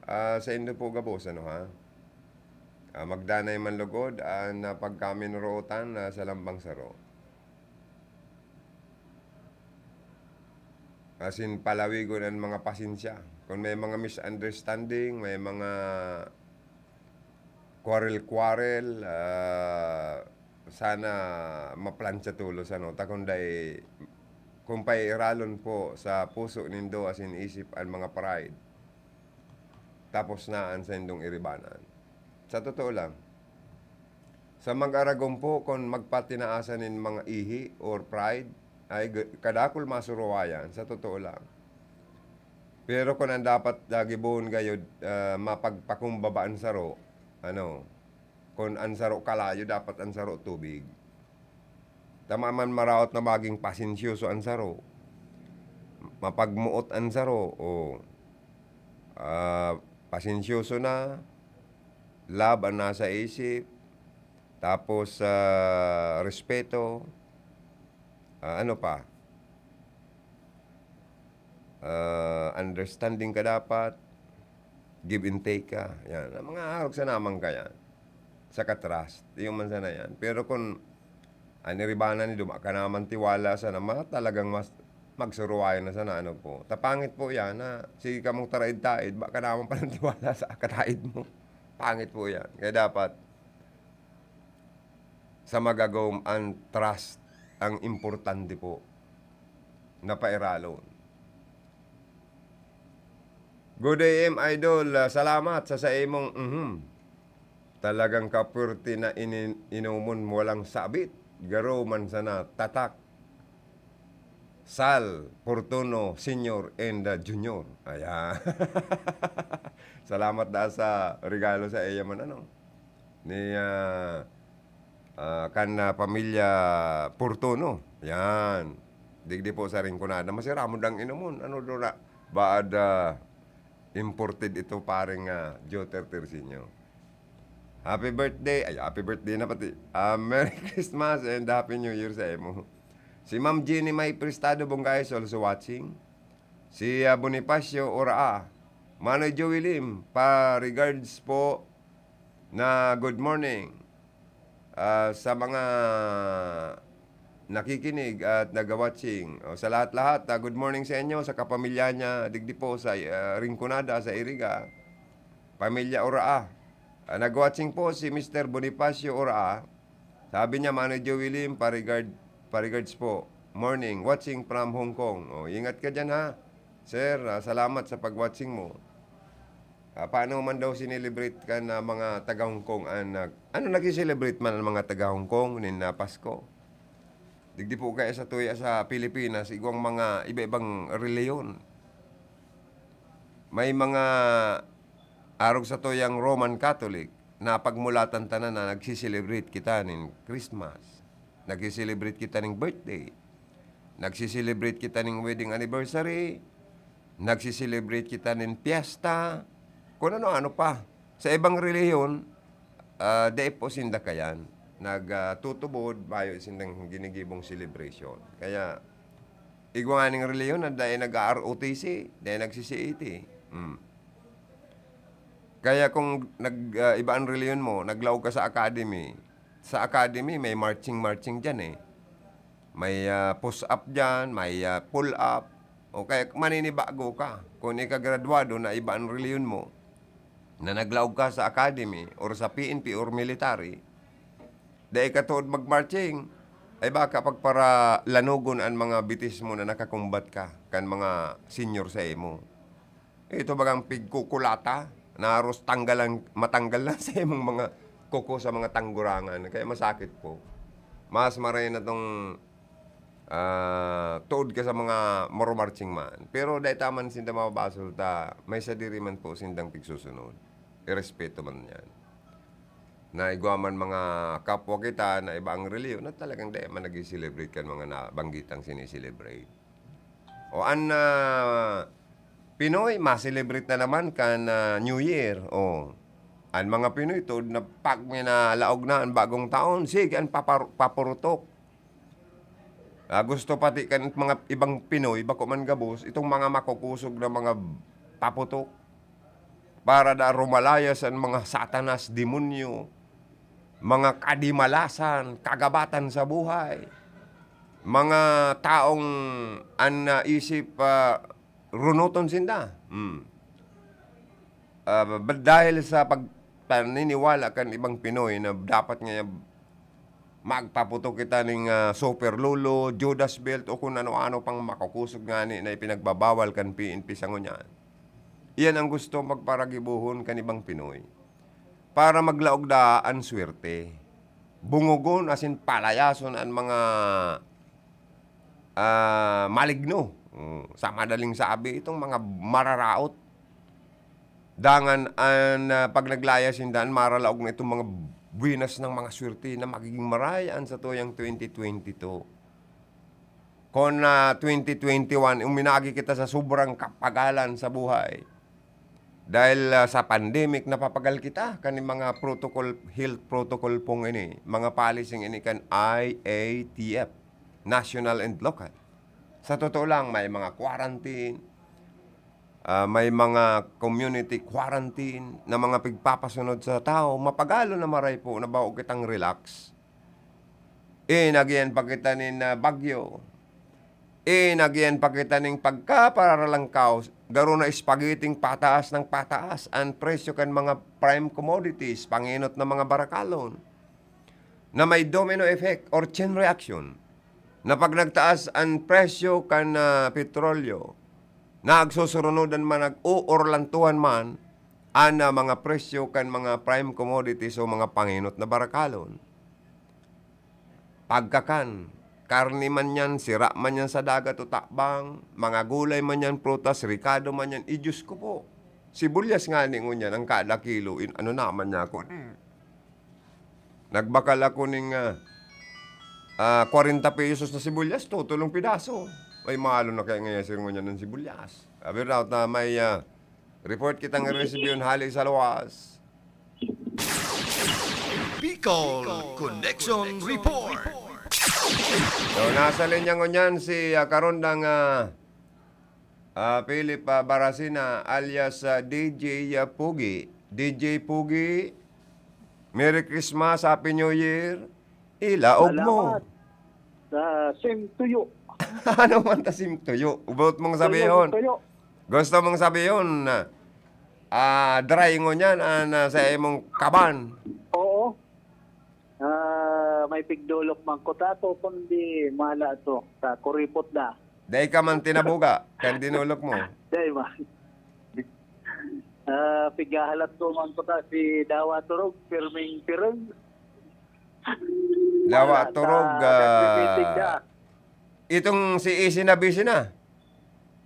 sa Indo po gabos, ano ha? Magdanay man lugod na pagkaminrootan sa lambang saro. Asin palawigon ang mga pasensya. Kung may mga misunderstanding, may mga quarrel, sana maplansya tulos, ano? Takunday kung pairalon po sa puso nindo asin isip ang mga pride, tapos na ang sendong iribanan. Sa totoo lang, sa mag-aragom po kung magpatinaasan ng mga ihi or pride, ay kadakol masuruwayan, sa totoo lang. Pero kung ang dapat gibuon gayod mapagpakumbabaan saro, ano, kung ang saro kalayo, dapat ang saro tubig. Tamaman maraot na maging pasensyoso ang saro. Mapagmuot ang saro. Pasensyoso na. Love ang nasa isip. Tapos, respeto. Ano pa? Understanding ka dapat. Give and take ka. Yan. Ang mga harog sa namang ka yan. Sa trust. Yung man sana yan. Pero kung aniribanan ni ka naman tiwala sana, talagang mas magsuruwayan na sana, ano po. Tapangit po yan na sige ka mong taraid-taid, baka naman palang tiwala sa kataid mo. Pangit po yan. Kaya dapat sa magagawang ang trust ang importante po na pairalon. Good day, Idol. Salamat sa imong talagang kapurti na inumon walang sabit. Garo man sana tatak Sal Fortuno Senior and Junior. Ayan. Salamat da sa regalo sa iya man ano. Ni pamilya Fortuno. Yan. Digdi po sa ringkunada. Masira mo dang inumon. Ano do na? Baad imported ito paring Joe Tertersinyo. Happy birthday. Ay, happy birthday na pati. Merry Christmas and Happy New Year sa imo. Si Ma'am Jenny May Prestado Bongay is also watching. Si Bonifacio Oraa. Manoy Joey Lim, pa-regards po na good morning sa mga nakikinig at nag-watching. Sa lahat-lahat, good morning sa inyo, sa kapamilya niya, digdi po sa Ringkunada, sa Iriga. Pamilya Oraa. Nag-watching po si Mr. Bonifacio Oraa. Sabi niya, Manoy Joey Lim, pa-regards po. Morning, watching from Hong Kong. Ingat ka dyan ha. Sir, salamat sa pag-watching mo. Paano man daw sinelebrate ka na mga taga-Hong Kong? Ano nag-celebrate man ang mga taga-Hong Kong na Pasko? Digdi po kaya sa tuya sa Pilipinas, igwang mga iba-ibang reliyon. May mga arog sa tuyang Roman Catholic na pagmulatan tanan na nagsiselebrate kita ng Christmas. Nagsiselebrate kita ng birthday. Nagsiselebrate kita ng wedding anniversary. Nagsiselebrate kita ng piyesta. Kung ano-ano pa. Sa ibang reliyon, dahil po sinda kayan. Nagtutubod, bayo sindang ginigibong celebration. Kaya, igwa nga ng reliyon na dahil nag-ROTC, dahil nag-CCET. Kaya kung iba ang reliyon mo, naglaog ka sa academy, may marching dyan eh. May push-up dyan, may pull-up. O kaya maninibago ka. Kung ikagraduado na iba ang reliyon mo, na naglaog ka sa academy or sa PNP or military, dahil katuod mag-marching, ay baka pagpara lanugon ang mga bitis mo na nakakumbat ka kan mga senior sa imo. Ito bagang pigkukulata, naros matanggal lang sa imong mga kuko sa mga tanggurangan. Kaya masakit po. Mas maray na itong tuod ka sa mga marumarching man. Pero dahil taman sinda mababasol may sadiri man po sindang tigsusunod. Irespeto man yan. Na igwaman mga kapwa kita na ibang reliyon na talagang dahil man nag-celebrate kan mga nabanggitang siniselebrate. O Pinoy, ma-celebrate na naman kan New Year. Ang mga Pinoy to na pag may nalaog na ang bagong taon, sige, ang papurutok. Gusto pati kan mga ibang Pinoy, bako man gabos, itong mga makukusog na mga paputok para da rumalayas ang mga satanas, demonyo, mga kadimalasan, kagabatan sa buhay, mga taong isip runuton sinda. Dahil sa paniniwala kan ibang Pinoy na dapat nga magpaputok kita ng super lolo, Judas belt o kung ano-ano pang makukusog nga na ipinagbabawal kan PNP sa ngunyan. Iyan ang gusto magparagibuhon kan ibang Pinoy. Para maglaog da ang swerte. Bungugon asin palayason ang mga maligno. Sa madaling sabi, itong mga mararaot. Dangan ang pag naglaya sindan, maralaog na itong mga buwinas ng mga swerte na magiging marayaan sa tuyang 2022. Kung 2021, uminagi kita sa sobrang kapagalan sa buhay. Dahil sa pandemic, napapagal kita kaning mga health protocol pong ini, mga policy ini kan IATF, national and local. Sa totoo lang, may mga quarantine, may mga community quarantine na mga pigpapasunod sa tao. Mapagalo na maray po, nabaw kitang relax. Nagyan pa kita nin bagyo. Nagyan pa kita ning pagkapararalangkaw. Garo na spaghetti pataas ng pataas. Ang presyo kan mga prime commodities, panginot na mga barakalon. Na may domino effect or chain reaction. Na pag nagtaas ang presyo kan petrolyo, nagsusurunodan man nag-uorlantuhan man ang mga presyo kan mga prime commodities o mga panginot na barakalon. Pagkakan, karni man yan, sira man yan sa dagat o takbang, mga gulay man yan, prutas, ricado man yan, Diyos ko po. Sibulyas nga ningon yan, ang kada kilo, ano naman niya ako. Nagbakal ako ng 40 pesos na sibulyas, tutulong pidaso. Ay, mahalo na kaya ngayon sir niya ng sibulyas. Sabi raw na may report kitang resibyon hali sa luwas. Bicol Connection Report. So, nasa linya ngunyan si karondang Philip Barasina alias DJ Pugi. DJ Pugi, Merry Christmas, Happy New Year. Ilaog mo. Same to you. Ano man tasim tuyo? Ubot mong sabihin. Tuyo. Gusto mong sabihin na dry ngunyan sa imong kaban. Oo. May pigdolok man ko tato kundi mala to sa kuripot na. Dahil ka man tinabuga, kan dinulok mo. Day man. Pigahalat ko man ko ta si Dawa Turog, Pirming Pireng. Lawa turog. Nagme-meeting na. Itong si Isi na busy na.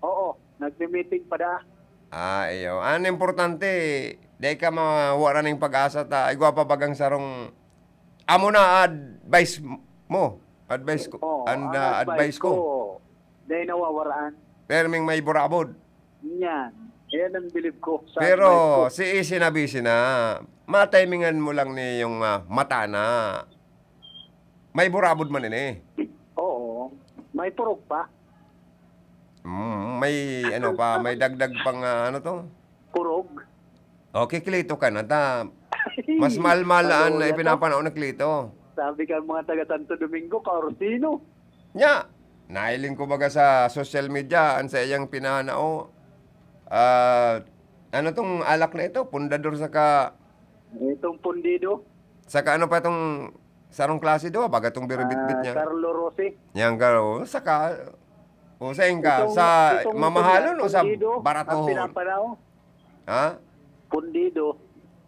Oo, nagme-meeting pa da. Iyo. Ano importante, dahil ka mawara ng pag-asa ta, igwa pa bagang sarong, amo na advice mo. Advice ko. Oo, And ang advice ko. Day nawawaraan. Perming may burabod. Yan. Yan ang bilib ko. Sa Pero advice si Isi na busy na, matimingan mo lang ni yung mata na. May burabod man ini. ko. Oo. May turog pa. May ano pa, may dagdag pang ano to. Kurog. Okay, klito ka na ta. Mas malmalaan na ipinapanao na klito. Sabi ka mga taga Santo Domingo, Kaorsino. Nya, nailing ko baga sa social media, ang sa iyang pinanao. Ano tong alak na ito? Pundador saka, Itong pundido. saka ano pa itong sarong klase do? Baga itong biribitbit niya. Carlo Rossi. Yang garo, saka, o sa ka, Itong- sa itong mamahalon o sa pundido, Ang baratohon? pinapanaw, Ha? pundido.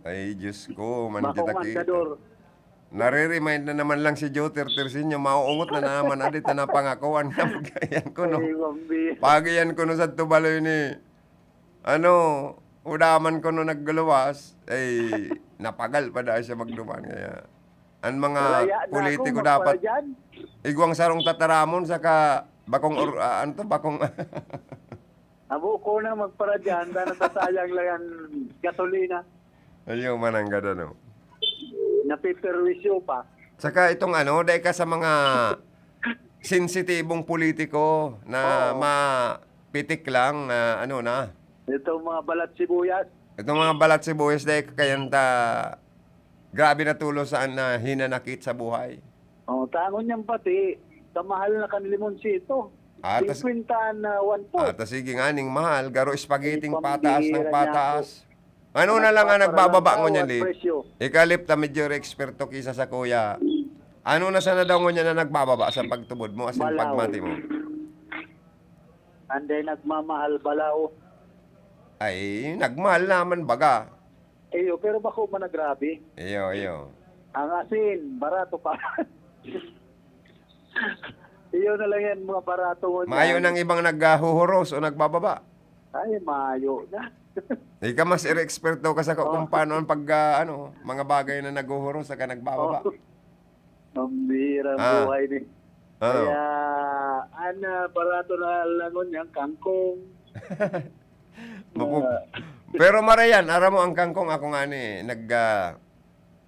Ay, Diyos ko, man kita Makomandador. Nare-remind na naman lang si Joe Tertersinyo, mauungot na naman adit na pangakuan na pagayan ko no. Ay, Wambi. Pagayan ko no sa tubaloy ni, ano, udaman ko no nagguluwas, ay napagal pa dahil siya magduman. Kaya, ang mga Malaya na politiko ako, dapat, magpala dyan. igwang sarong tataramon, saka bakong, ano to, bakong, Abo ko na magpara dyan, dahil natasayang lang ang gasolina. ayaw man ang gada no. Napiperwisyo pa. Saka itong ano, dahil ka sa mga sensitibong politiko na mapitik lang na ano na. Itong mga balat sibuyas. Itong mga balat sibuyas dahil kayanta grabe na tulo saan na hinanakit sa buhay. Tangon niyang pati, sa mahal na kanlimonsito. Tas- 50 na 1 po. sige nga ning mahal, garo spaghetti Ay, pataas ng pambihira pataas. Ano na lang ang nagbababa mo niyan, Lip? Presyo. Ikalip ta medyo eksperto kisa sa kuya. Ano na sana daw niya na nagbababa sa pagtubod mo as in Balaw. pagmati mo? Anday nagmamahal balaw. Ay, nagmahal naman baga. Eyo, pero bako man na grabe. Iyo. Ang asin, barato pa. Iyo na lang yan, mga barato mo. Mayo ng ibang naghuhuros o nagbababa. Ay, mayo na. Ika mas eksperto ka sa kung paano ang mga bagay na naghuhuros saka nagbababa. Ang bihirang Ah. buhay ni. Ano? Kaya, barato na lang yan, kangkong. Pero marayan, ara mo ang kangkong ako nga ni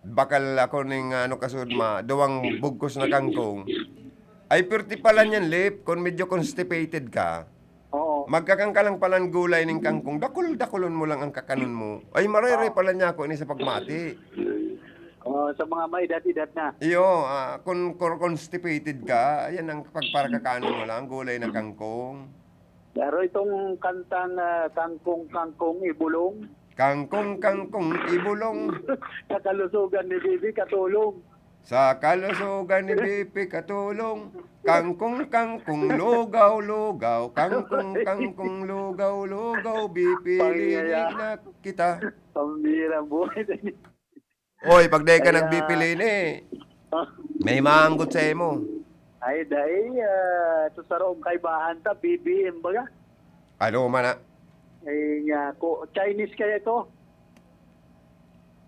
bakal ako ning kasud duwang bugkos na kangkong. Ay perti pala niyan, Lip, kung medyo constipated ka. Oo. Magkakang ka lang palang gulay ng kangkong, dakulon mo lang ang kakanon mo. Ay marere pala niya ako ini sa pagmati. Sa mga may edad-edad na. Iyo, kung constipated ka, ayan ang pagparakakanon mo lang, gulay ng kangkong. Pero itong kantang kangkong ibulong, Kangkong, ibulong. sa kalusugan ni Bibi katulong. Sa kalusugan ni Bibi katulong. Kangkong, lugaw, kangkong, lugaw, bipili na kita. Pambirang buhay. Oy, pag di ka Kaya- nagbipili ni, may maanggot sa imo. Ay, dahil ito sa roong kaibahan ta, BBM baga. Ano man na? Ay, nga, Chinese kaya ito.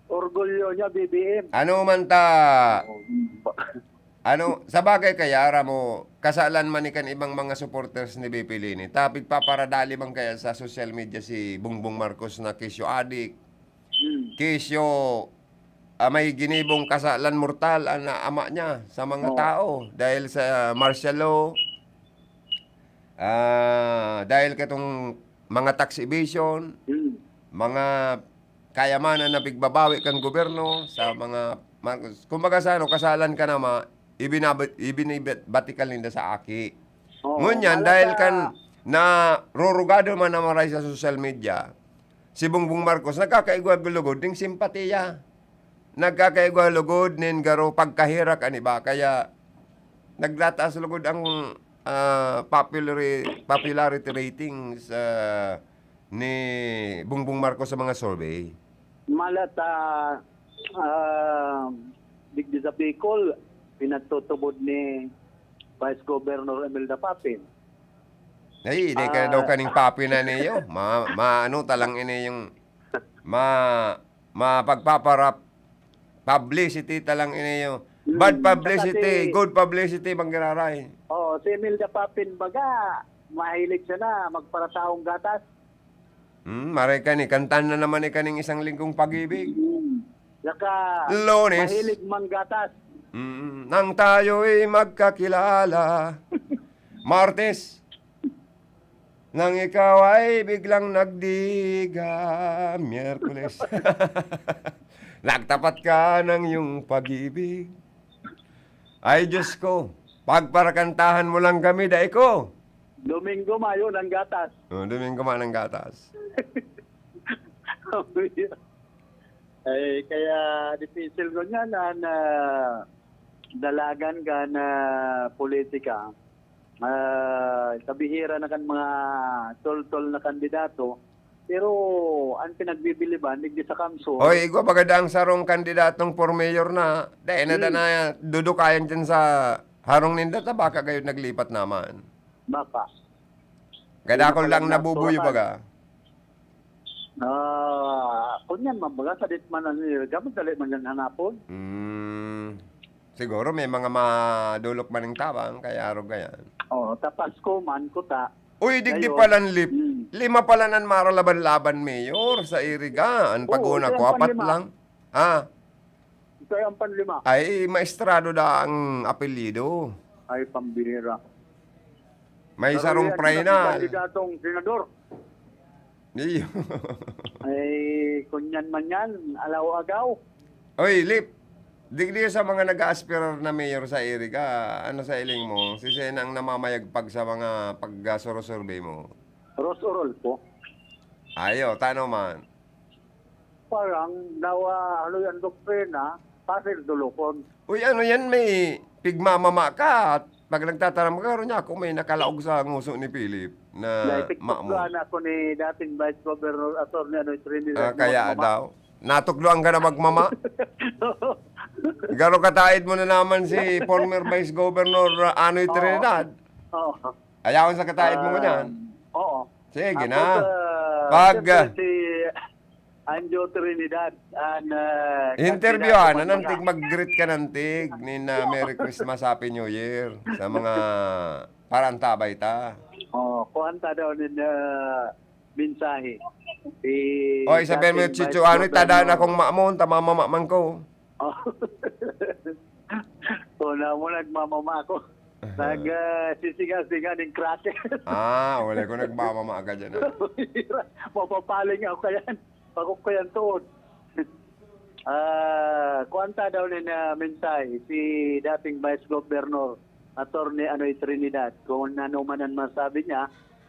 Orgulyo niya, BBM. Ano man ta? Ano, sa bagay kaya, mo, kasalan man ikan ibang mga supporters ni BP Lini. Tapig paparadali man kaya sa social media si Bongbong Marcos na kisyo adik. Kisyo, may ginibong kasalan mortal ang ama niya sa mga tao. Dahil sa martial law, dahil katong mga tax evasion, mga kayamanan na bigbabawi kang gobyerno sa mga kumbaga sa ano, kasalan ka na ibinibatikal ninda sa aki. Ngunyan, dahil kan na rurugado man na maray sa social media, si Bongbong Marcos nagkakaigwa-lugod ng simpatiya. Nagkakaigwa-lugod nin garo pagkahirak aniba. Kaya nagdataas lugod ang popularity ratings ni Bongbong Marcos sa mga survey. Malata, digdi sa Bicol, pinagtutubod ni Vice Governor Imelda Papin. Ay, hindi ka daw kaning papi na niyo. Ano talang ini yung mapagpaparap publicity talang ini yung bad publicity, good publicity manggiraray. Oh, si Imelda Papin baga, mahilig siya na magparataong gatas. Maray ka ni, kantan na naman ni kaning isang lingkong pag-ibig. Saka Lunes. mahilig manggatas. Nang tayo'y magkakilala. Martes. Nang ikaw ay biglang nagdiga. Miyerkules. Nagtapat ka ng iyong pag-ibig. Ay, Diyos ko. Pagparakantahan mo lang kami, dahi ko. Domingo Mayo ng gatas. Domingo man ng gatas. Ay, kaya difícil ko niya na dalagan ka na politika. Kabihira na kan mga tol-tol na kandidato. Pero ang pinagbibiliban, hindi sa kamso. Oy, igwa bagada ang sarong kandidatong for mayor na. Dahil na dudukayan dyan sa harong nindata, baka kayo naglipat naman. Baka. Kadakol lang nabubuyo baga. Kunyan, mabaga, sadit man ang gamit, dalit man yan hanapon. Siguro may mga madulok man ng tabang, kaya araw gayan. Tapas ko man ko ta. Uy, digdi Ngayon, palan lima pala nan maralaban-laban mayor sa Iriga. Ang paguna ko, 4 lang. Ito ay ang panlima. Ay, maestrado da ang apelyido. Ay, pambihira. May sarong prenal. Kandidatong senador. Iyo. Ay, kunyan man yan, alaw-agaw. Oy, Lip. Digdi sa mga nag-aspirar na mayor sa Iriga, ano sa iling mo? Si Sen ang namamayagpag sa mga pag-survey mo. Rosorol po. Ayo, tano man. Parang nawa, ano yan, doktrina, pasir dulokon. Uy, ano yan, may pigmamama ka at pag nagtataram ka, niya ako may nakalaog sa nguso ni Philip na maamo. Naipiktuklaan ako ni dating Vice Governor Atty. Trinidad. Kaya daw. Natukloan ka na magmama. Garo kataid mo na naman si former Vice Governor Anoy Trinidad. Oo. Ayaw sa kataid mo ganyan. Oo. Sige Tapos, na. Pag siyempre si Anjo Trinidad interviewan, nantig mag-greet ka nantig ni na Merry Christmas, Happy New Year sa mga parantabay ta. Kuhanta daw ni mensahe. Oy, sabihin mo, Chicho, ano tadaan akong maamon, tamamama ko. Na mo nagmamama ako. Nagsisiga-siga ng krate. Wala ko nagmamama agad dyan. Mapapaling ako kayan. Pagok ko yan tuod. Kuwanta daw na mensahe si dating Vice Governor Atty. Anoy Trinidad. Kung ano man ang masabi niya,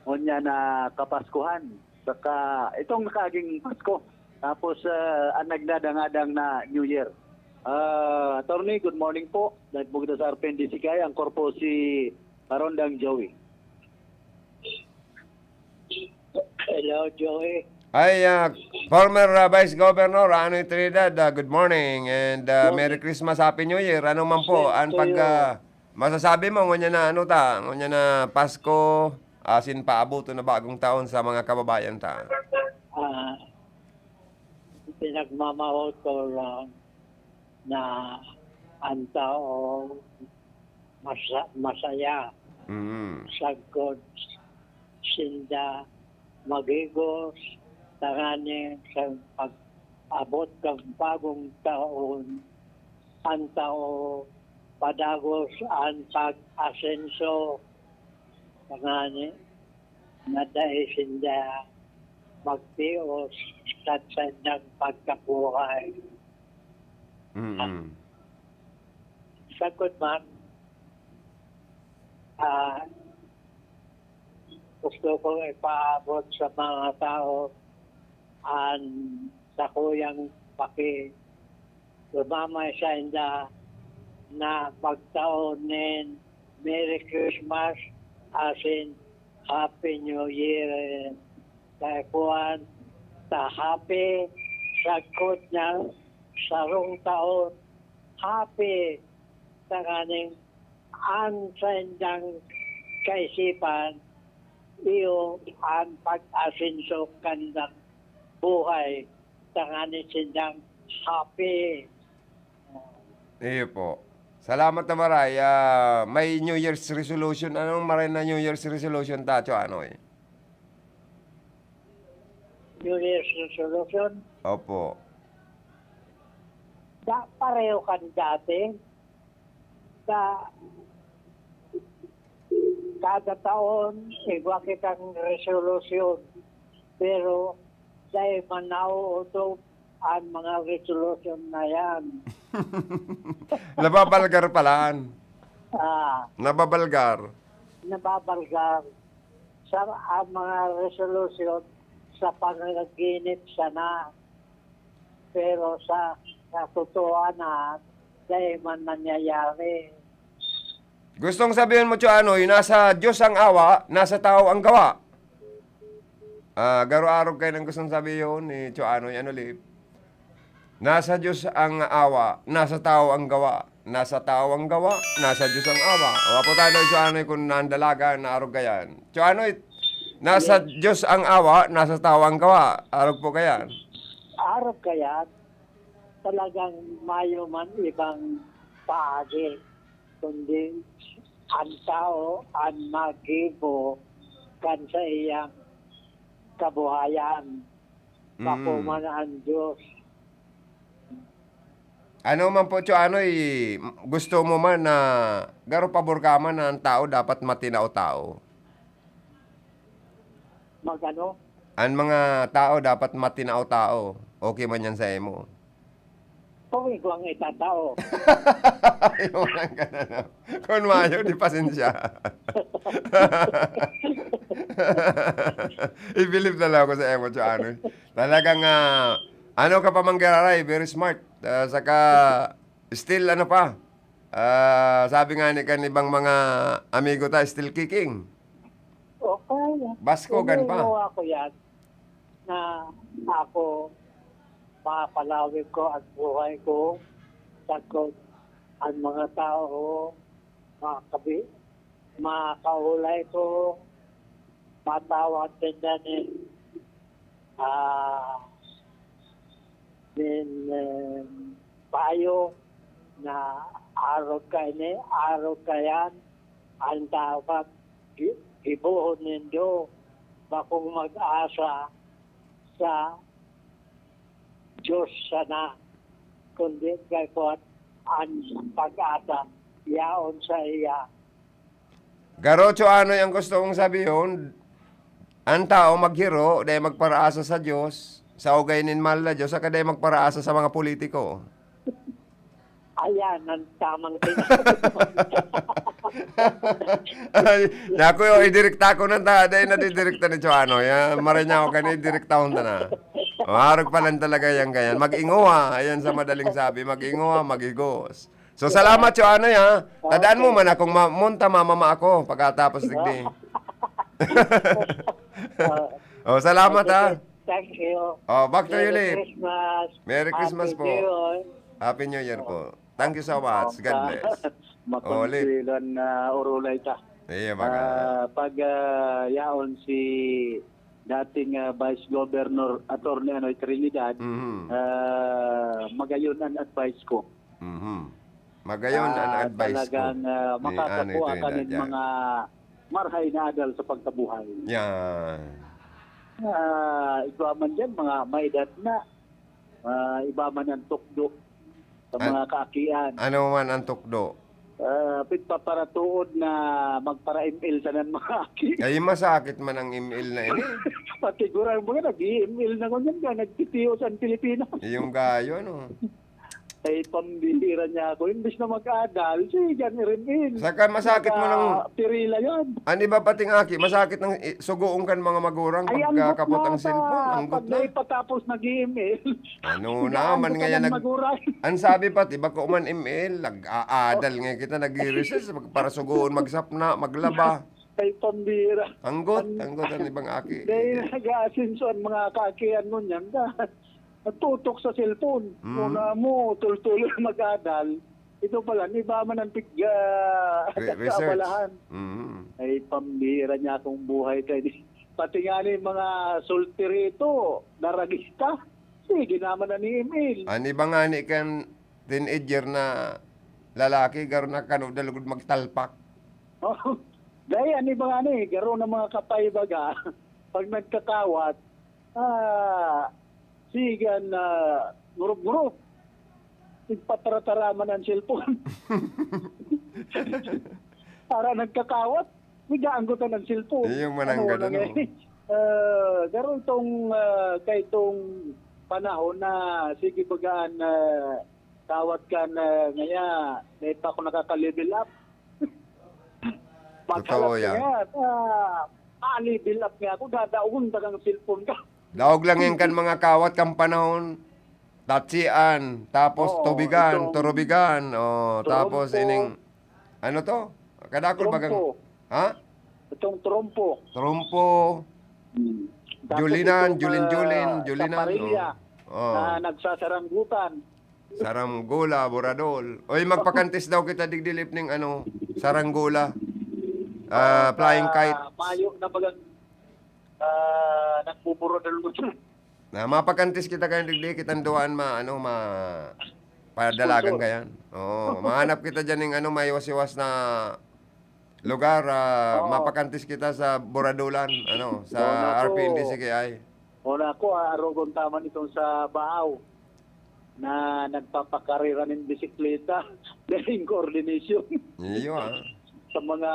o niya na kapaskuhan. Saka itong nakaging Pasko. Tapos ang nagdadang-adang na New Year. Attorney, good morning po. Nagbugda sa RPNDC kaya ang korpo si Marondang Joey. Hello, Joey. Ay, former Vice Governor Anoy Trinidad, good morning and Merry Christmas, Happy New Year. Ano man po, ang pag Masasabi mo, ngunya na ano ta, ngunya na Pasko, asin paabuto na bagong taon sa mga kababayan ta. Pinagmamahal ko lang na ang tao masaya. Mm. Sagkod sinda magigos tangani sa pag-abot ng bagong taon. Ang tao padagos ang pag-asenso tangani na dahil sinda magtios sa sandang pagkabuhay. Mm. Sagkod man, gusto kong ipaabot sa mga tao ang sakuyang lumamay sa inda na magtaonin Merry Christmas asin Happy New Year. Kaya kuhan, happy sagkot niya sarong taon. Happy sa kaning ang sendang kaisipan iyo ang pag-asinso kandang buhay sa kaning sendang happy. Iyo po. Salamat na maray. May New Year's resolution. Anong maray na New Year's resolution tacho ano eh? New Year's resolution, Opo. pareho kan dati. Kada taon, iba kitang resolution. Pero dahil manauuto ang mga resolution na yan. Nababalgar palaan. Nababalgar. Nababalgar sa ang mga resolution sa panaginip sana. Pero sa katotohanan, dahil man nangyayari. Gustong sabihin mo, Choanoy, nasa Diyos ang awa, nasa tao ang gawa. Garo-araw kayo ng gustong sabihin ni Choanoy, ano lip? Nasa Diyos ang awa, nasa tao ang gawa. Nasa tao ang gawa, nasa Diyos ang awa. Wapo tayo, Choanoy, kung naandalaga, naarog kayan. Choanoy, nasa Diyos ang awa, nasa tao ang gawa. Arog po kayan. Araw kaya talagang mayo man ibang paagi kundi ang tao ang magibo kan sa iyang kabuhayan. Pakuman ang Diyos. Ano man po, Choanoy, gusto mo man na garo pabor ka man na ang tao dapat matinao-tao? Magano? Ang mga tao dapat matinao-tao. Okay man yan sa emo. Kung ikaw ang itatao. Ayaw lang ka na na. Kung mayo, di pasensya. I-believe na lang ako sa emo, Choanoy. Talagang, ano ka pa manggararay, very smart. Saka, still ano pa. Sabi nga ni kanibang mga amigo ta, still kicking. Okay. Baskogan pa. Ginawa ko yan na ako mapalawig ko at buhay ko. Sagkot ang mga tao makahulay ko, matawag nila payo na araw kayan ang dapat ibuhon nindo bakong mag-asa sa Diyos sana kundi gaypon ang pag-asa yaon sa iya. Garocho, ano yung gusto kong sabihin? Ang tao maghiro, dahil magparaasa sa Diyos, sa ugainin mahal na Diyos, saka dahil magparaasa sa mga politiko. Ayan, ang tamang Naku, idirekta ko na ta, dahil nadidirekta ni Choano. Maray niya ako kanina, idirekta ko na. Maharag pa lang talaga yan ganyan. Mag-inguha, ayan sa madaling sabi, mag-inguha, magigos. So, salamat, Choano, ya. Tadaan mo man akong munta, mamama ako, pagkatapos digdi. Salamat, ha. Thank you. Back to you, Merry Lip. Christmas. Merry Christmas Happy po. New Year. Happy New Year po. Thank you so much. God bless. Ulit. Makonsilan na urulay ta. Iya, mga. Pag yaon si dating Vice Governor Attorney Anoy Trinidad, Mhm. magayon ang advice ko. Mhm. Magayon ang advice ko. Talagang makakakuha Ani ka Trinidad, ng yan. mga marhay na adal sa pagkabuhay. Yan. Iba man dyan, mga maedad na, iba man ang tukdo sa mga kaakian. Ano man ang tukdo? Pagpaparatuod na magpara-email sa ng mga aki. Ay, masakit man ang email na ini. Pati gurang mga nag-i-email na ganyan ka, nagtitiyo sa Pilipinas. Yung gayo, no? Ay, pambihira niya ako. Imbis na mag-adal, sige, yan i-email. Saka masakit mo ng... Pirila yan. Ano ba pating aki? Masakit ng sugoong kan mga magurang Ay, pagkakapot ang cellphone. Ang pag na. patapos nag-i-email. Ano naman ngayon ang sabi pa, iba ko man email, nag-aadal nga kita, nag-i-recess para sugoon, magsapna, maglaba. Ay, pambihira. Anggot ang ibang aki. Dahil nag-aasinso ang mga kakian nun yan. Natutok sa cellphone. Muna mo, tuloy mag-adal. Ito pala, iba man ang Research. kabalahan. Mhm. Ay, pambihira niya akong buhay tayo. Pati nga ni mga sultirito, naragista. Sige naman na ni email. Ani ba nga ni kan teenager na lalaki garo na kanudalugod magtalpak. Oh, dahil ani ba nga ni, garo ng mga kapay baga, pag nagkakawat, sigan na ngurup-ngurup. Ipatarataraman ang cellphone. Para nagkakawat, bigyaanggutan ng cellphone. Yung manang ganun, na ngayon? Garo itong kay itong panahon na sige bagaan tawat ka na ngaya, may pa ako nakaka-level up. Totoo yan. Level up nga ako, dadaon dagang cellphone ka. Daog lang yan kan mga kawat kang panahon. Tatsian, tapos Oo, tubigan, itong- turubigan, tapos Trompo. ining, ano to? Kadakol bagang, Trompo. ha? Itong trompo. Trompo, Tapos Julinan, itong, Julinan. Kaparilya, Oh. na nagsasaranggutan. Saranggola, Boradol. Oy, magpakantis daw kita digdilip ning saranggola. Flying kite. Mayo na bagang nagbuburo na lumusyon. Na mapakantis kita kayo digdi kitang duan padalagan kayan. Oo, mahanap kita diyan ning maywas-iwas na lugar, mapakantis kita sa Boradolan, sa Oo, RPND nako. CKI. Una ko, arogon taman itong sa Baaw na nagpapakarira ng bisikleta dahil coordination Iyo sa mga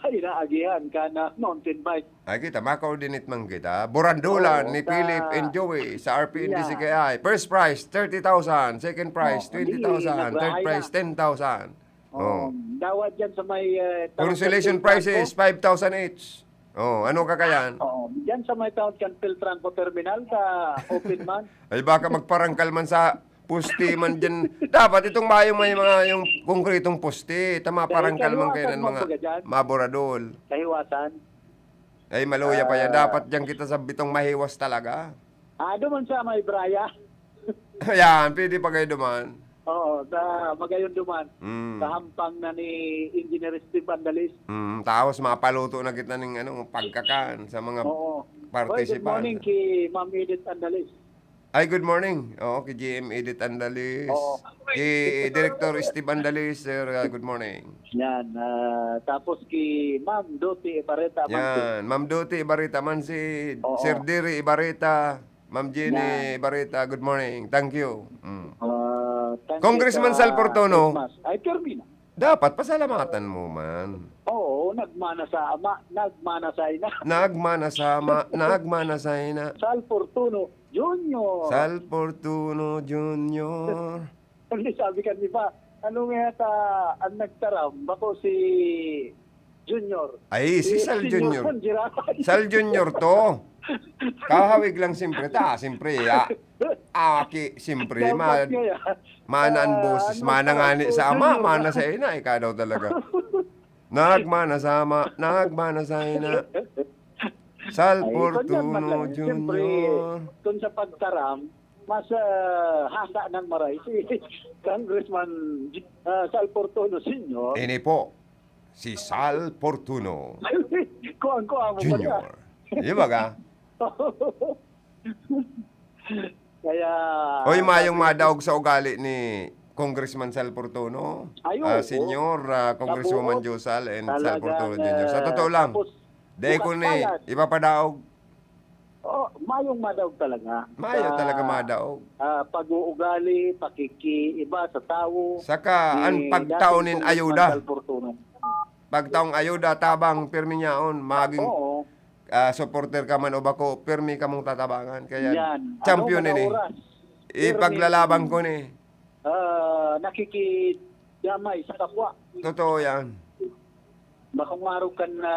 inaagihan ka na mountain bike. Ay kita, ma-coordinate man kita. Boradolan Oo, ni sa- Philip and Joey sa RPND Yeah. CKI. First prize, 30,000. Second prize, Oo, 20,000. Third nagrahay prize, na. 10,000. Oh. Dawat dyan sa may... Consolation prizes, 5,000 each. Oh, ano kakayan? Dyan sa may Town Canfield Tranco Terminal sa Open Man. Ay baka magparangkal man sa pusti man dyan. Dapat itong may mga yung konkretong pusti. Tama parangkal man kayo ng mga maboradol. Kahiwasan. Ay maluya pa yan. Dapat dyan kita sa bitong mahiwas talaga. Doon sa may Braya. Ayan, pwede pa kayo duman. Oo, sa Magayon Duman. Mm. Sa hampang na ni Engineer Steve Andalis. Tapos mapaluto na kita ng pagkakan sa mga Oo. participants. Good morning kay Ma'am Edith Andalis. Ay, good morning. Oo, kay GM Edith Andalis. Oo. Kay Director Steve Andalis, sir. Good morning. Yan. Tapos kay Ma'am Doti Ibareta. Yan. Ma'am Doti Ibarita Mansid. Oo. Sir Diri Ibarita. Ma'am Jenny Ibarita. Good morning. Thank you. Thank Congressman you sa Sal Portono. Christmas. Ay, Termina. Dapat pasalamatan mo man. Oo, nagmana sa ama, nagmana sa ina. Nagmana sa ina. Sal Fortuno Junior. Sal Portuno Jr. Hindi sabi ka, di ba? Ano nga ta ang nagtaram? Bako si Junior. Ay, si Sal Jr. Girafay. Sal Jr. to. Kahawig lang siyempre. Siyempre, siyempre, Dapat niya yan. mana ang boses. Mana nga ni sa ama, mana sa ina. Ikaw daw talaga. Nagmana sa ama, nagmana sa ina. Sal Ay, Portuno kanyan man lang. Siyempre, Jr. kung sa pagtaram, mas handa ng maray si Congressman Sal Fortuno Sr. Ini po, si Sal Fortuno Kuang-kuang mo Jr. Di ba ka? Kaya... Hoy, mayong madaog sa ugali ni Congressman Sal Fortuno. Ay, Senior Congresswoman Tabuo. Josal and Sal Talagang, Fortuno Jr. Sa totoo lang, tapos, dahil ko bukas ni palat. ipapadaog. Mayong madaog talaga. Mayo talaga madaog. Pag-uugali, pakikiiba sa tao. Saka, ang ni pagtaunin dating ayuda. Congressman Sal Fortuno. Pagtaong ayuda, tabang, pirmi niyaon, maging Oo. supporter ka man o bako, pirmi ka mong tatabangan. Kaya, Yan. champion Ano, ini. mga oras? Ipaglalabang ko ni. Nakikidamay sa kapwa. Totoo yan. Makumaro kan na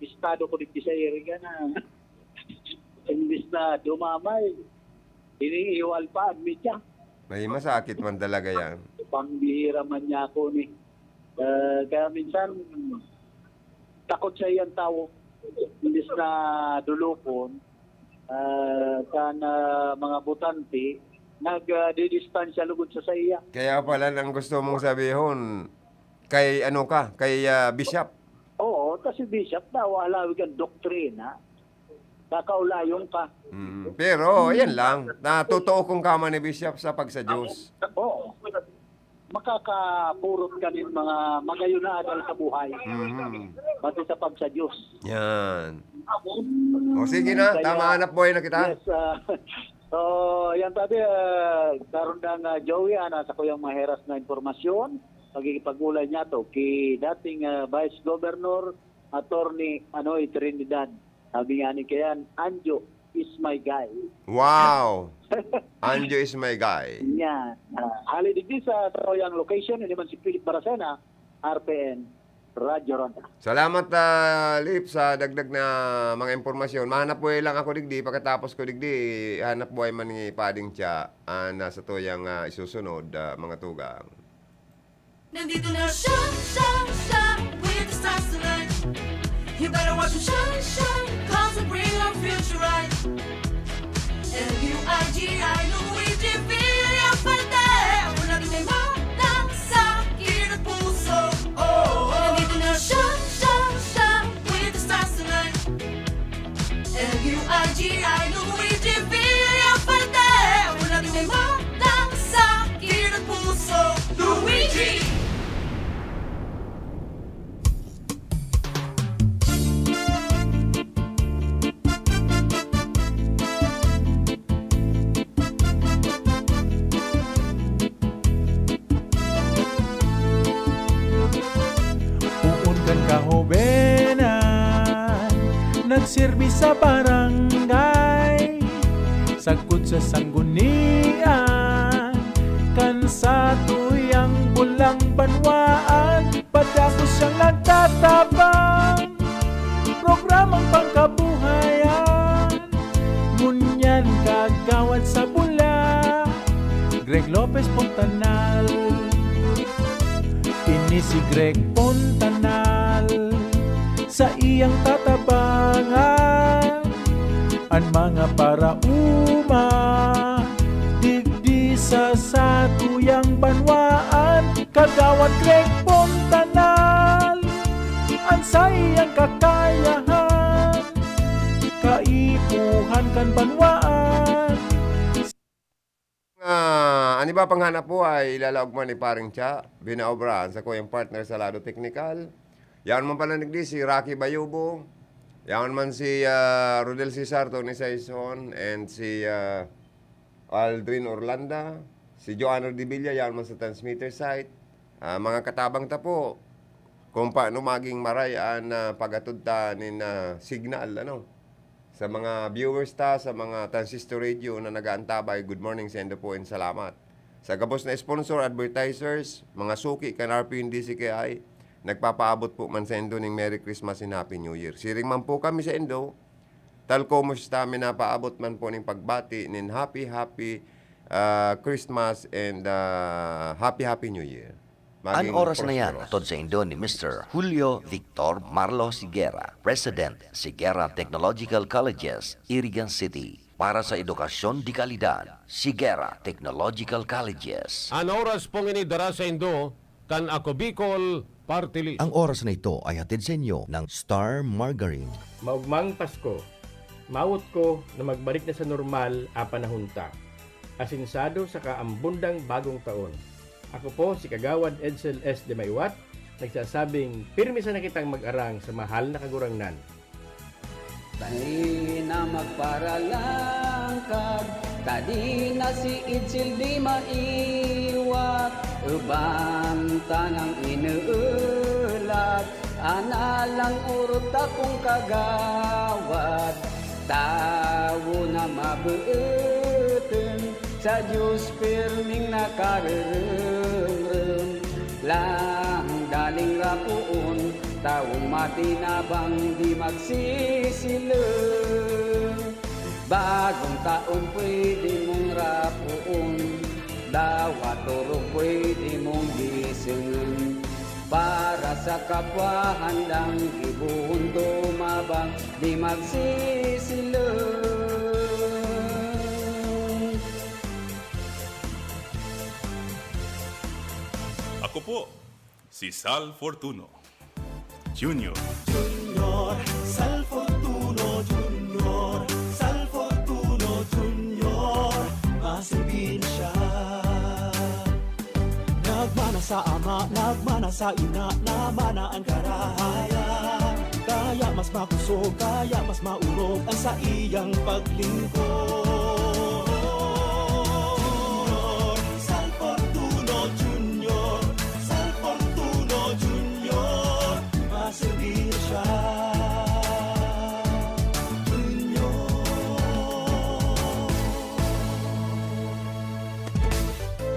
estado ko dito sa area na imbis na dumamay, iniiwal pa ang media. May masakit man talaga yan. Pangbihira man niya ako ni. Kaya minsan, takot sa iyang tao. Imbis na dulupon, mga butante, nag-didistansya lugod sa iya. Kaya pala ang gusto mong sabihin, kay ano ka, kay Bishop. Oo, kasi Bishop daw, alawig ang doktrina. Kakaulayong ka. Pero, yan lang. Totoo kong kama ni Bishop sa pagsadyos. Oo. Makakapurot ka din mga magayunadal sa buhay. Pati sa pagsadyos. Yan. O sige na, tama hanap buhay na kita. Yes. So, yan tabi, karon ng Joey, nasa ko yung maheras na informasyon. Pagkikipagulay niya to kay dating Vice Governor, Attorney Trinidad. Sabi nga ni Kayan, Anjo is my guy. Wow! Anjo is my guy. Yan. Halidigdi sa Troyang location, hindi man si Philip Baracena, RPN, Radyo Ronda. Salamat, Lip, sa dagdag na mga impormasyon. Mahanap buhay lang ako digdi. Pagkatapos ko digdi, hanap buhay man ni Pading Tsa nasa tuyang isusunod, mga tugang. Nandito na shine with the stars tonight. You better watch them shine, cause they bring our future right. L-U-I-G-I, Luigi, Villa, Falde. Wala din may matang sa sakit at puso. Nandito na shine with the stars tonight. L-U-I-G-I, Luigi, Villa, Falde. Wala din may matang sa sakit at puso. Luigi! Uunkan kahobenan, nagserbi sa barangay, sagkod sa sanggunian, kan sa tuyang bulang banwaan, padako siyang nagtatabang, programang pangkabuhayan, ngunyan kagawad sa bula, Greg Lopez Pontanal. Ini si Greg Pontanal sa iyang tatabangan ang mga parauma digdi sa satuyang banwaan kagawad Greg Pontanal ang sa iyang kakayahan kaipuhan kan banwaan. Ani ba panghanap po ay ilalaog man ni Paring Tsa, binaobrahan sa kuyang partner sa lado teknikal. Yan man pala nagdi si Rocky Bayubo. Yan man si Rodel Cesar, Tony Saison, and si Aldrin Orlanda. Si Joanna Divilla, yan man sa transmitter site. Mga katabang ta po, kung paano maging marayaan na pagatod ta nin signal, sa mga viewers ta, sa mga transistor radio na nagaantabay, good morning sa endo po and salamat. Sa gabos na sponsor, advertisers, mga suki, kan RP and DCKI, nagpapaabot po man sa endo ng Merry Christmas and Happy New Year. Siring man po kami sa endo, talkomos namin na paabot man po ng pagbati nin Happy Christmas and Happy New Year. Ang oras na yan, prosperous. tod sa Indo ni Mr. Julio Victor Marlo Sigera, President, Sigera Technological Colleges, Irigan City. para sa edukasyon di kalidad, Sigera Technological Colleges. Ang oras pong inidara sa Indo, kan ako Bicol Party List. Ang oras na ito ay hatid sa inyo ng Star Margarine. Maugmang Pasko, maawot ko na magbalik na sa normal a panahunta. Asinsado sa kaambundang bagong taon. Ako po si Kagawad Edsel S. de Maywat, nagsasabing pirmi sa nakitang mag-arang sa mahal na kagurangnan. Tani na magparalang kag, kadi na si Itsil di maiwat, ubang tanang inuulat, analang urot akong kagawad, tawo na mabutin, sa Diyos pirming nakarerem, lang daling rapuon, taong matinabang di magsisileng. Bagong taon pwede mong rapuon, dawa turog pwede mong gisingin. Para sa kapwa handang ibuhon dumabang, di magsisileng. Ako po, si Sal Fortuno Junior. Junior, Sal Fortuno Junior, Sal Fortuno Junior, masilbin siya. Nagmana sa ama, nagmana sa ina, namana ang karahayan. Kaya mas makusog, kaya mas maurog ang sa iyang paglingkod. Sal Fortuno Junior, Sal Fortuno Junior, masilbin siya.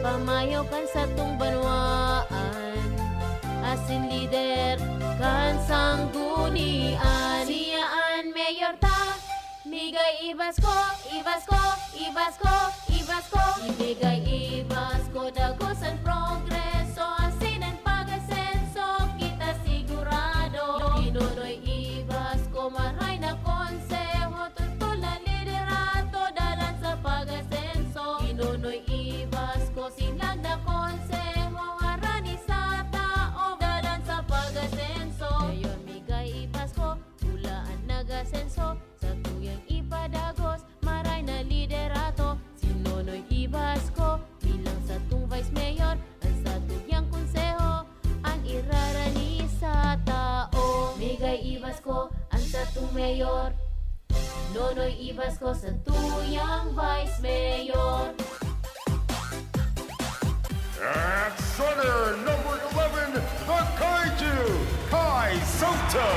Pamayaw kan sa tung banwaan, asin lider kan sanggunian. Siyaan mayor ta, migay ibas ko, ibas ko, ibas ko, ibas ko. Ibigay ibas ko, dagosan progreso, asin ang pag-asenso, kita sigurado. Inunoy ibas ko, maray na konseho, tutol na liderato, dalan sa pag-asenso. Inunoy ibas ko, sinag na konseho, harani sa tao, dalan sa pag-asenso. Ngayon migay ibas ko, hulaan nag-asenso, sa tuyang ipadagos, maray na liderato. Sinunoy ibas ko, bilang sa tung vice mayor, ang sa tuyang konseho, ang irarani sa tao. Migay ibas ko, ang sa tung mayor, nonoy ibas ko sa tuyang vice mayor. At center, number 11, the Kaiju, Kai Soto.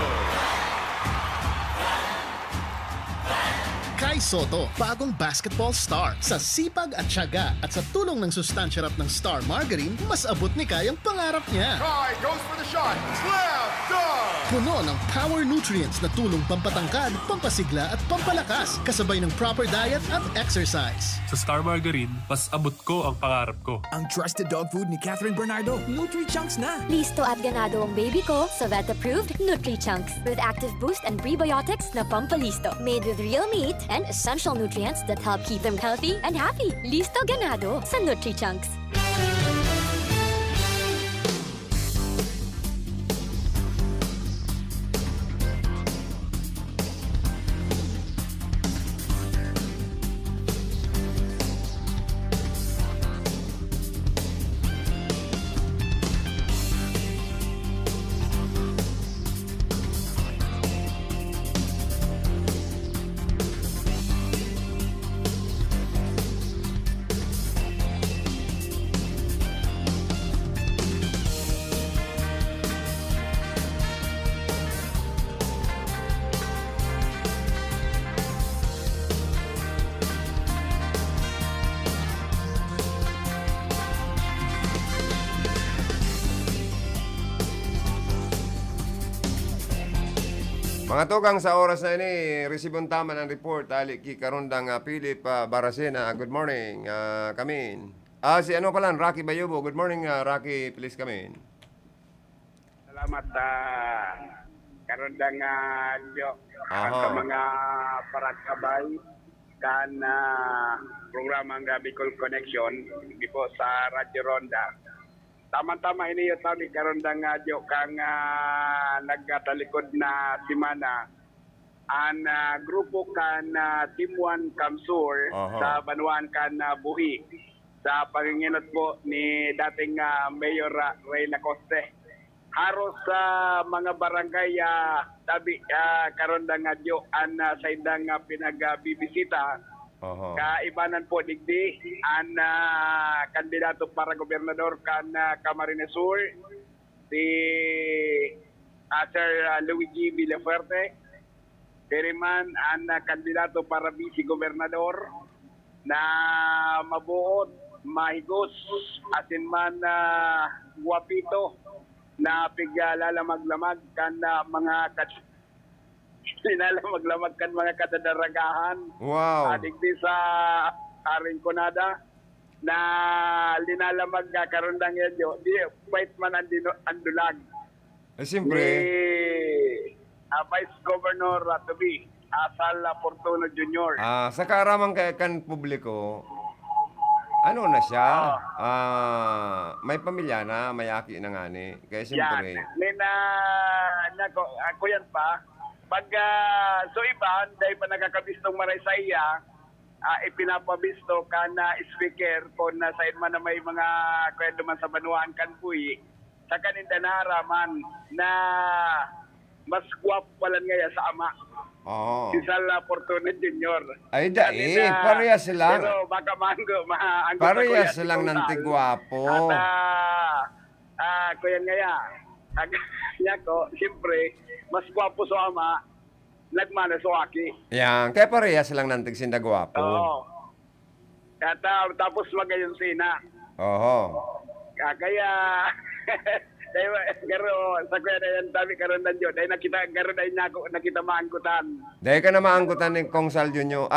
Kai Soto, bagong basketball star. Sa sipag at tiyaga at sa tulong ng sustansya rap ng Star Margarine, mas abot ni Kai ang pangarap niya. Kai goes for the shot. Slam dunk. Puno ng power nutrients na tulong pampatangkad, pampasigla at pampalakas, kasabay ng proper diet at exercise. Sa Star Margarine, mas abot ko ang pangarap ko. Ang trusted dog food ni Catherine Bernardo, Nutri-Chunks na. Listo at ganado ang baby ko sa vet-approved Nutri-Chunks with active boost and prebiotics na pampalisto. Made with real meat and essential nutrients that help keep them healthy and happy. Listo ganado sa Nutri-Chunks. Mga tugang sa oras na ini, resibong tama ng report, ali kikarundang Philip Baracena. Good morning, kamin. Si ano pala, Rocky Bayubo. Good morning, Rocky, please kamin. Salamat, karundang Lyo. Aha. Sa mga parakabay, kan programa nga Bicol Connection di po sa Radyo Ronda. Tama-tama ini yung tabi karon nga jo kang nagkatalikod na simana an grupo kan Timuan Kamsur sa Banuan kan Buhi sa panginginot po ni dating Mayor Ray Lacoste. Haros sa mga barangay tabi karon nga jo an sa indang pinagbibisita. Kaibanan po digdi an kandidato para gobernador kan Camarines Sur si Sir Luigi Villafuerte. Diriman an kandidato para vice gobernador na mabuot, mahigos, asin man guwapito na piglalamag-lamag kan mga sinalamag-lamag kan mga kadadaragahan. Wow. Digdi sa Arinconada na linalamag karon lang yun. Di wait man andulag. Siyempre. Vice Governor to be Sal Fortuno Jr. Sa kaaraman kan publiko, ano na siya? May pamilya na, may aki na nga ni. Kaya siyempre. Yan. Ako yan pa. Pag so iba, dahil pa nagkakabistong maray sa iya, ipinapabisto ka na speaker kung sa man na may mga kwento man sa Banuan Kanpuy, sa kaninda naraman na mas guwap palan ngaya sa ama. Si Sal Fortuno Jr. Ay, pareha silang. Pero baka pareha silang ng tigwapo. At kuya ngaya, niya ko, siyempre, mas guwapo sa ama, nagmana sa aki. Yan, kaya pareha silang ng tigsinda gwapo. Oo. Tapos magayon sina. Kaya, garo sa kuya na yan tabi karon nandiyo dahil nakita maangkutan. Dahil ka na maangkutan ni Kong Sal Jr.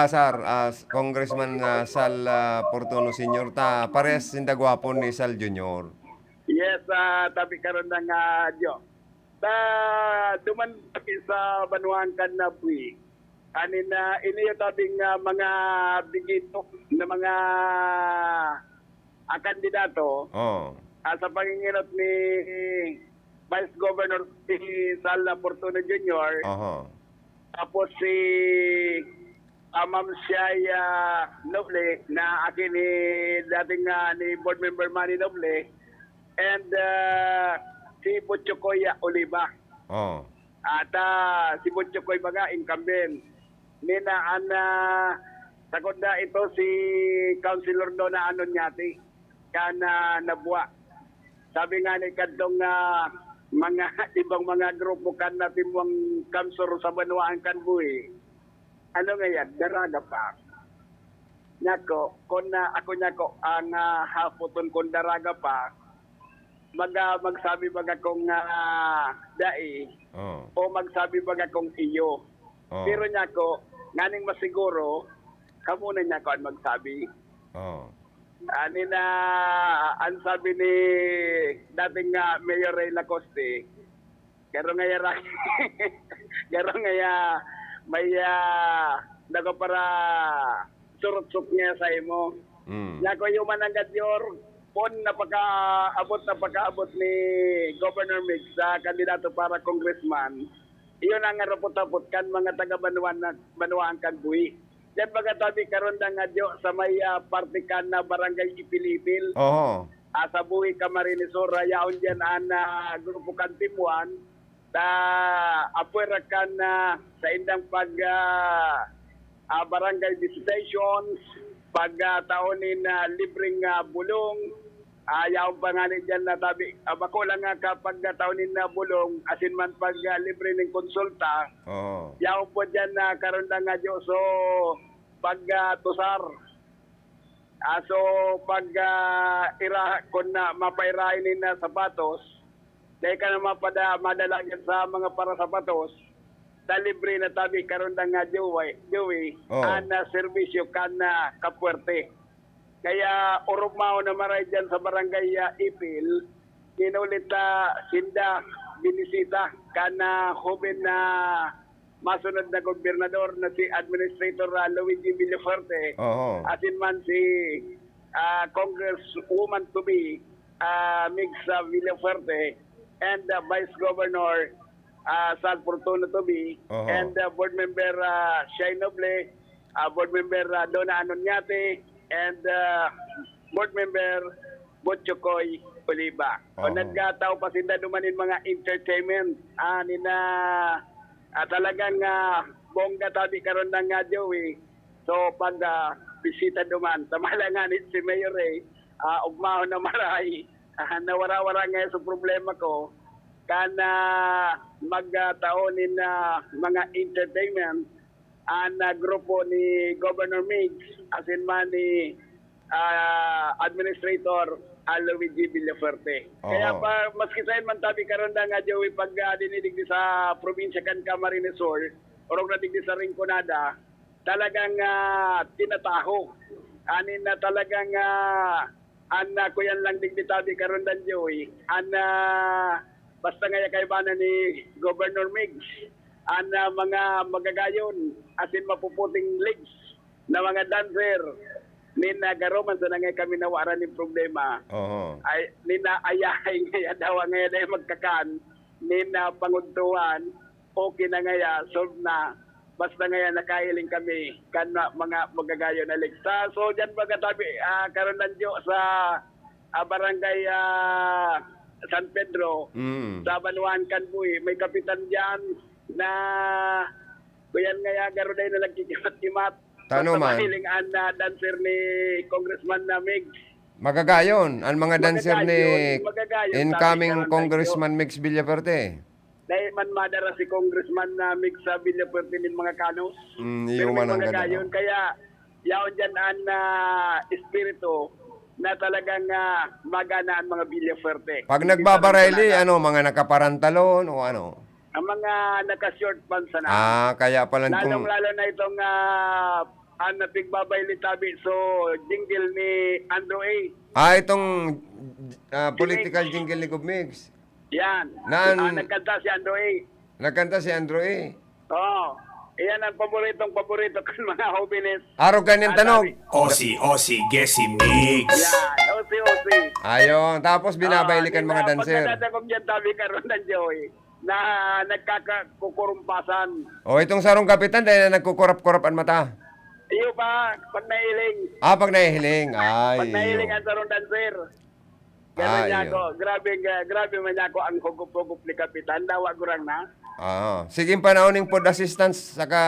Congressman Sal Fortuno Sr. Pares sindagwapo ni Sal Jr. Yes, tabi karon na nga Diyo. Duman sa Banuan Kanapui. Anina ini yung tabing mga bigito na mga kandidato. Sa panginginot ni Vice Governor si Sal Fortuno Jr. Tapos si Ma'am Shaya Noble na akin ni dating ni board member Manny Noble and si Butchokoy Oliva. At si Butchokoy baga incumbent. Nina sakunda ito si Councilor Dona Anonyati kana nabuwa. Sabi nga ni kadtong mga ibang mga grupo kan na Timuang Kamsur sa Banuan Kanbuhi. Ano nga yan? Daraga pa. Nako, kung ako nako ang hapoton kung daraga pa, magsabi baga kong dai o magsabi baga kong iyo. Pero nako, nganing masiguro, kamuna nako ang magsabi. Ang sabi ni dating Mayor Ray Lacoste, garo ngaya may dago para surot-suk niya sa imo. Nako yung mananggat yor, pon napakaabot ni Governor Mix sa kandidato para congressman. Iyon ang rapot-rapot kan mga taga-Banuan Kanbuhi. Yan pagkatabi karon nga Diyo sa may partikan na barangay Ipilipil. Sa Buhi Camarines Sur, yaon dyan ang grupo kan Timuan. Apuera kan sa indang barangay visitations, pagtaonin libreng bulong. Yaon pa nga dyan na tabi. Bako lang nga kapag taonin na bulong, asin man pag libre ng konsulta. Yaon po dyan na karon nga Diyo. So, tusar. So pag kung na mapairahin na sapatos, dahil ka na madala yan sa mga para sapatos, sa libre na tabi karon nga Joey, na servisyo ka na kapuerte. Kaya urumao na maray dyan sa barangay Ipil, inulit sinda binisita ka na hubin na masunod na gobernador na si Administrator Luigi Villafuerte. Oo. Asin man si Congresswoman to be Mix Villafuerte and Vice Governor Sal Fortuno to be Oo. and Board Member Shay Noble, Board Member Donna Anonyate and Board Member Butchokoy Oliva. O Oo. nagkataw pa sila dumanin mga entertainment nina talagang bongga tabi karon ng Joey. So pag bisita duman, tamalangan si Mayor ugmahon na maray, nawara-wara nga sa problema ko, kana magtaonin na mga entertainment grupo ni Governor Mix, asin man ni Administrator Luigi Villafuerte. Kaya pa, maski sa'yo man tabi karon nga Joey, pag dinidig sa probinsya kan Camarines Sur, orong nadig sa Rinconada, talagang tinataho. Anin na talagang ko yan lang digditabi karon dan Joey. Basta nga kay bana ni Governor Mix, mga magagayon, asin mapuputing legs na mga dancer, nina garoman sa nangay kami nawaran ni problema. Ay nina ayahay nga daw nga day magkakan, nina panguntuhan, okay na nga solve na. Basta ngayon nakahiling kami kan mga magagayo na ligsa. So dyan magatabi karon nandiyo sa barangay San Pedro, sa Banuan Kanbuy, may kapitan dyan na kuyan nga garo day na nagkikimat-kimat. Tano man. Mahiling dancer ni Congressman na Mix. Magagayon, ang mga dancer ni magagayon, incoming sabi ka Congressman Mix Villafuerte. Dahil man madara si Congressman na Mix sa Villafuerte ng mga kanos. Pero may Yuman ang magagayon. gano'n. Kaya yaon dyan ang espiritu na talagang magana ang mga Villafuerte. Pag nagbabarayli, mga nakaparantalon o ano? Ang mga naka-short pants na. Kaya pala kung... Lalong-lalo na itong napigbabay litabi. So, jingle ni Andrew A. Itong political jingle ni Gub Mix. Yan. Nagkanta si Andrew A. Nagkanta si Andrew A. Oo. Iyan ang paborito kan mga hobinis. Araw ganyan tanog. Osi, Gesi Mix. Yan. Osi. Ayon. Tapos binabaylikan mga dancer. Pagkatagom dyan tabi karon ng Joey na nagkakakukurumpasan. Itong sarong kapitan dahil na nagkukurap-kurap ang mata. Iyo pa, pag nahiling. Pag nahihiling. Pag nahiling ang sarong dancer. Gano'n niya ako. Grabe man niya ako ang hugup-hugup ni Kapitan. Dawa gurang na. Sige panahon pod assistance saka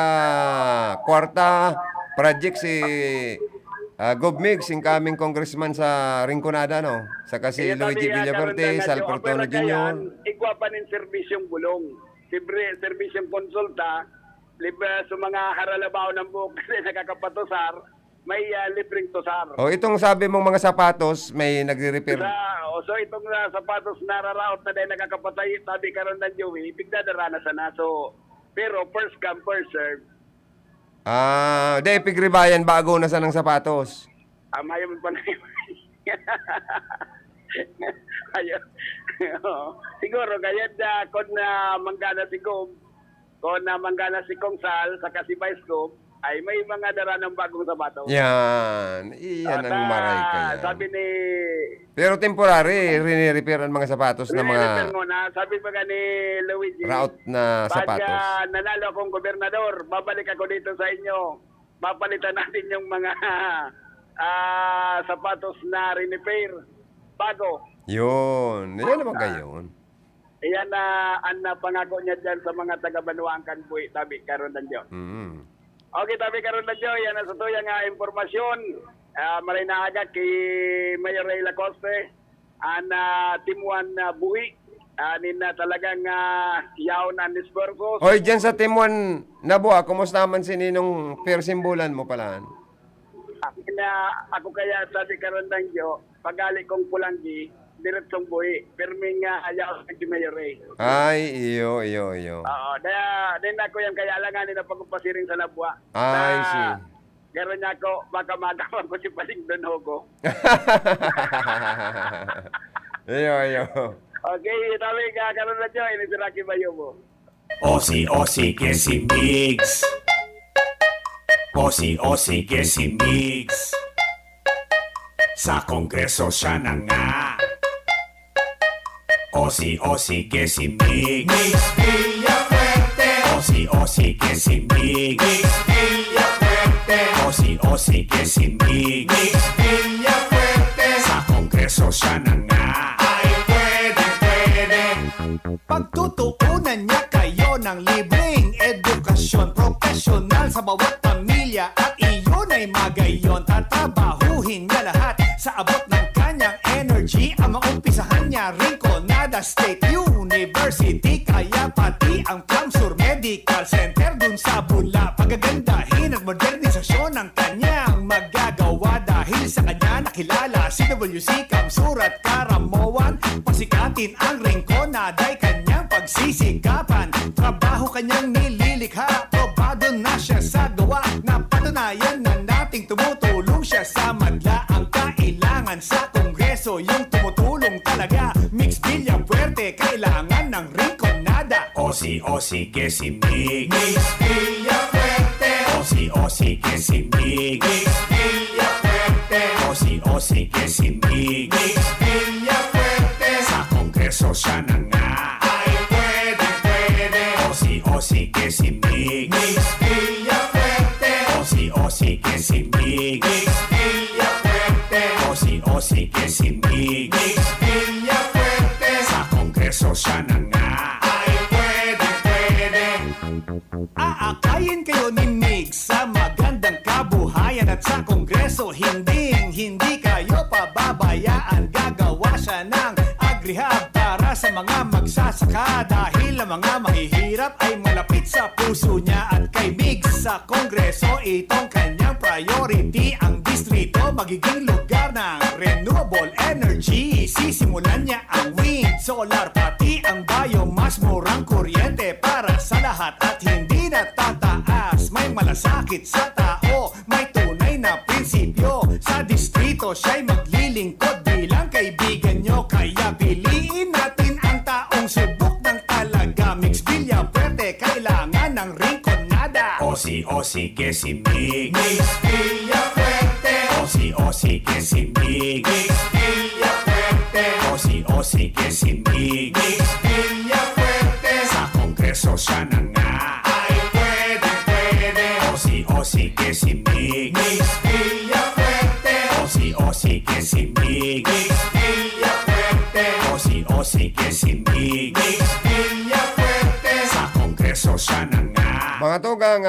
kwarta project si Gov Mix, incoming congressman sa Rinconada, no? Saka si Luigi Villafuerte, Sal Fortuno Jr. Igwa pa nin serbisyong bulong. Serbisyong konsulta, libre sa mga haralabaw ng buhok kasi nakakapatusar, may libreng tosar. Itong sabi mong mga sapatos, may nagre-repair. So itong sapatos nararaot na dahil nakakapatay, sabi karon ng Joey, pigdadarana sa naso. Pero first come, first serve. Pigribayan bago na sa ng sapatos. Mayon pa na yun. Siguro, kaya kung manggana si Gob, kung manggana si Kong Sal, saka si Vice Gob, ay may mga dara ng bagong sapatos. Yan. Iyan ang maray kaya. Sabi ni... Pero temporary, rini-repair ang mga sapatos na mga... Sabi pa ni Luigi, route na sapatos. pag nanalo akong gobernador, babalik ako dito sa inyo. Papalitan natin yung mga sapatos na rini-repair. Bago. Yun. Yan naman gayon. Iyan ang pangako niya dyan sa mga taga-Banuang Kanbuy, tabi karon ng Diyo. Okay, tabi karon ng Diyo, yan ang satuyang impormasyon. Maray na agad kay Mayor Ray Lacoste, Timuan Buhi, nina talagang yaon ang disburgos. Dyan sa Timuan Nabuha, kumusta man si Ninong Persimbulan mo pala? Ako kaya sabi karon ng Diyo, pagali kong Pulanggi, diretsong Buhi, perming ayaw si Mayor Ray. Ay, iyo. Oo, din ako yan kaya alanganin na pagpapasiring sa Nabuha. Ay, see. Garo niya ako, baka magawa ko si Paling Donogo. Iyo. Okay, tabi ka, karoon na dyan, inisiraki ba yun mo? Osi que si Migs. Osi que si Migs. Sa kongreso siya na nga. Osi que si Migs. Migs Villafuerte. Osi que si Migs. Migs Villafuerte. Osi que si Migs. Migs Villafuerte. Sa kongreso siya na nga. Ay pwede. Pagtutuunan niya kayo ng libreng edukasyon profesional sa bawat pamilya at iyon ay magayon. Tatabahuhin niya lahat sa abot ng kanyang energy. Ang maumpisahan niya Rinconada State University, kaya pati ang Camsur Medical Center dun sa Bula. Pagagandahin at modernisasyon ng kanyang magagawa. Dahil sa kanya nakilala si WC Camsur at Karamoan. Pasikatin ang Rinconada ay kanyang pagsisikapan. Trabaho kanyang nililikha, probado na siya sa gawa. Napatunayan na nating tumutulong siya sa madla. Ang kailangan sa kongreso yung tumutulong talaga. Mix Villafuerte, kailangan ng Rinconada. Osi que si Migs. Mix Villafuerte. Osi que si Migs. Mix Villafuerte. Osi que si Migs. Mix Villafuerte. Sa kongreso siya na nga. Ay pwede. Osi que si Migs. Mix Villafuerte. Osi que si Migs. Mix Villafuerte. Osi que si Migs. Mix Villafuerte. Sa kongreso siya na nga. Ay pwede. Aakayin kayo ni Migs sa magandang kabuhayan at sa kongreso hindi kayo pababayaan. Gagawa siya ng agrihab para sa mga magsasaka. Dahil ang mga mahihirap ay malapit sa puso niya. At kay Migs sa kongreso itong kanyang priority. Ang distrito magiging lugar ng renewable energy. Sisimulan niya ang wind, solar, pati ang biomass. Murang kuryente para sa lahat at hindi na tataas. May malasakit sa tao, may tunay na prinsipyo. Sa distrito siya'y maglilingkod bilang kaibigan nyo. Kaya piliin natin ang taong subok ng talaga. Mix Villafuerte, kailangan ng Rinconada. Osi que si Migs. Mix Villafuerte. Osi que si Migs. Mix Villafuerte. Osi que si Migs. Mix Villafuerte. Sa kongreso siya na nga. Ay pwede. Osi que si Migs. Mix Villafuerte. Osi que si Migs. Mix Villafuerte. Osi que si Migs. Mix Villafuerte. Sa kongreso siya na nga. Mga tugang,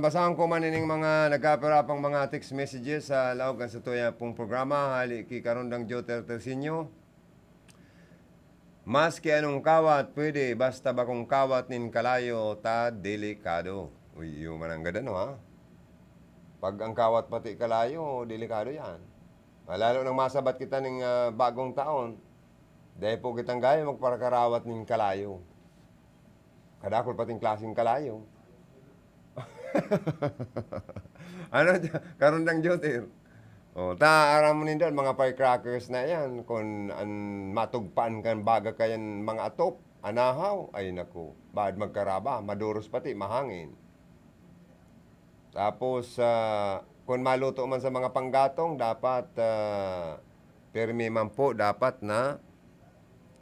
basahan ko manining mga nagkapirapang mga text messages sa laog sa tuya pong programa. Hali ki karundang Joter Tersinyo. Maski anong kawat, pwede. Basta ba kung kawat nin kalayo, ta delikado. Uy, yung mananggada no ha? Pag ang kawat pati kalayo, delikado yan. Lalo nang masabat kita ng bagong taon, dahil po kitang gaya magparakarawat nin kalayo. Kadakol pating klaseng kalayo. Ano karundang Joter? O, aram mo nindon, mga firecrackers na yan. Kung matugpaan kan baga kayan mga atop, anahaw, ay naku, baad magkaraba, maduros pati, mahangin. Tapos, kung maluto man sa mga panggatong, dapat, permi man po, dapat na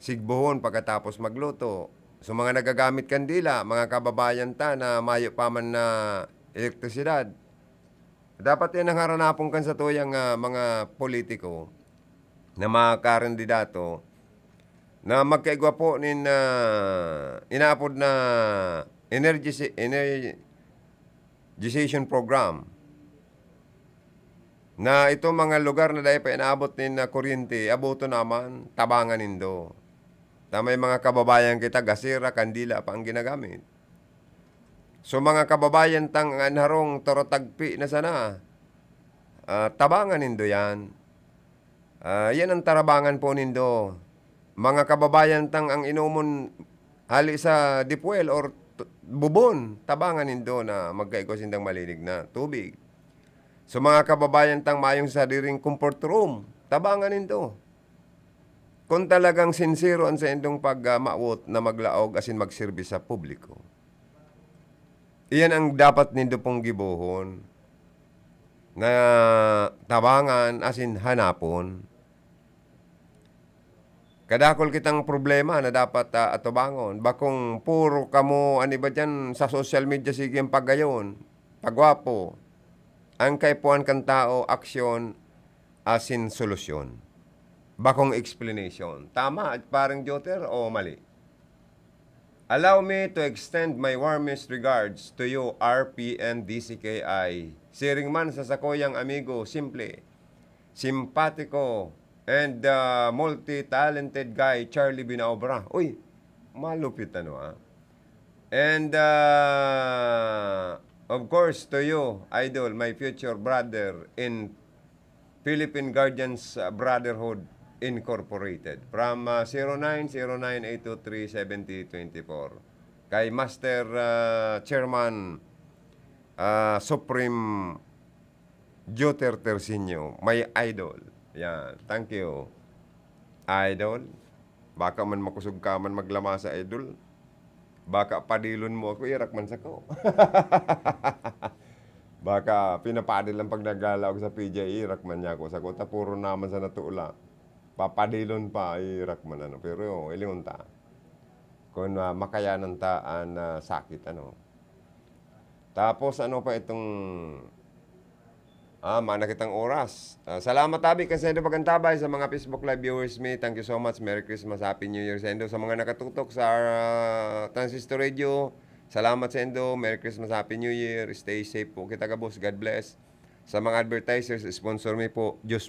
sigbuhon pagkatapos magluto. So, mga nagagamit kandila, mga kababayan ta na mayo pa man na elektrisidad, dapat yan ang haranapong kan sa tuyang mga politiko na mga kandidato na magkaigwa po nin inaapod na energization program na ito mga lugar na dahil pa inaabot nin na kuryente, abuto naman, tabangan nindo. May mga kababayan kita, gasira, kandila pa ang ginagamit. So mga kababayan tang anharong torotagpi na sana, tabangan nindo yan. Yan ang tarabangan po nindo. Mga kababayan tang ang inumon hali sa dipwel or bubon, tabangan nindo na magkaigos indang malilig na tubig. So mga kababayan tang mayong sariling comfort room, tabangan nindo. Kung talagang sincero ang sa indong pagmawot na maglaog asin magservis sa publiko. Iyan ang dapat nindo pong gibuhon. Na tabangan asin hanapon. Kadakol kitang problema na dapat atubangon. Bakong puro kamo, ba dyan, sa social media sige ang pagayon. Pagwapo. Ang kaipuan kang tao, aksyon, asin solusyon. Bakong explanation. Tama at parang joter o mali? Allow me to extend my warmest regards to you, RP and DCKI. Siring man sa sakoyang amigo, simple, simpatiko, and multi-talented guy, Charlie Binaobra. Uy, malupit And of course, to you, idol, my future brother in Philippine Guardians Brotherhood Incorporated. From 0909-823-7024. Kay Master Chairman Supreme Joter Tersinio, my idol. Yan, thank you. Idol, baka man makusog ka man maglama sa idol. Baka padilon mo ako, irak man sa ko. Baka pinapadil lang pag nagala ako sa PJ, irak man niya ako sa ko. Tapuro naman sa natuula. Papadilon pa, irak man ano. Pero ilingon ta. Kung makayanan taan sakit, Tapos ano pa itong mana kitang oras. Salamat tabi kasi ito pagantabay sa mga Facebook Live viewers me. Thank you so much. Merry Christmas, Happy New Year sa endo. Sa mga nakatutok sa Transistor Radio, salamat sa endo. Merry Christmas, Happy New Year. Stay safe po kita kabos. God bless. Sa mga advertisers, sponsor me po. Diyos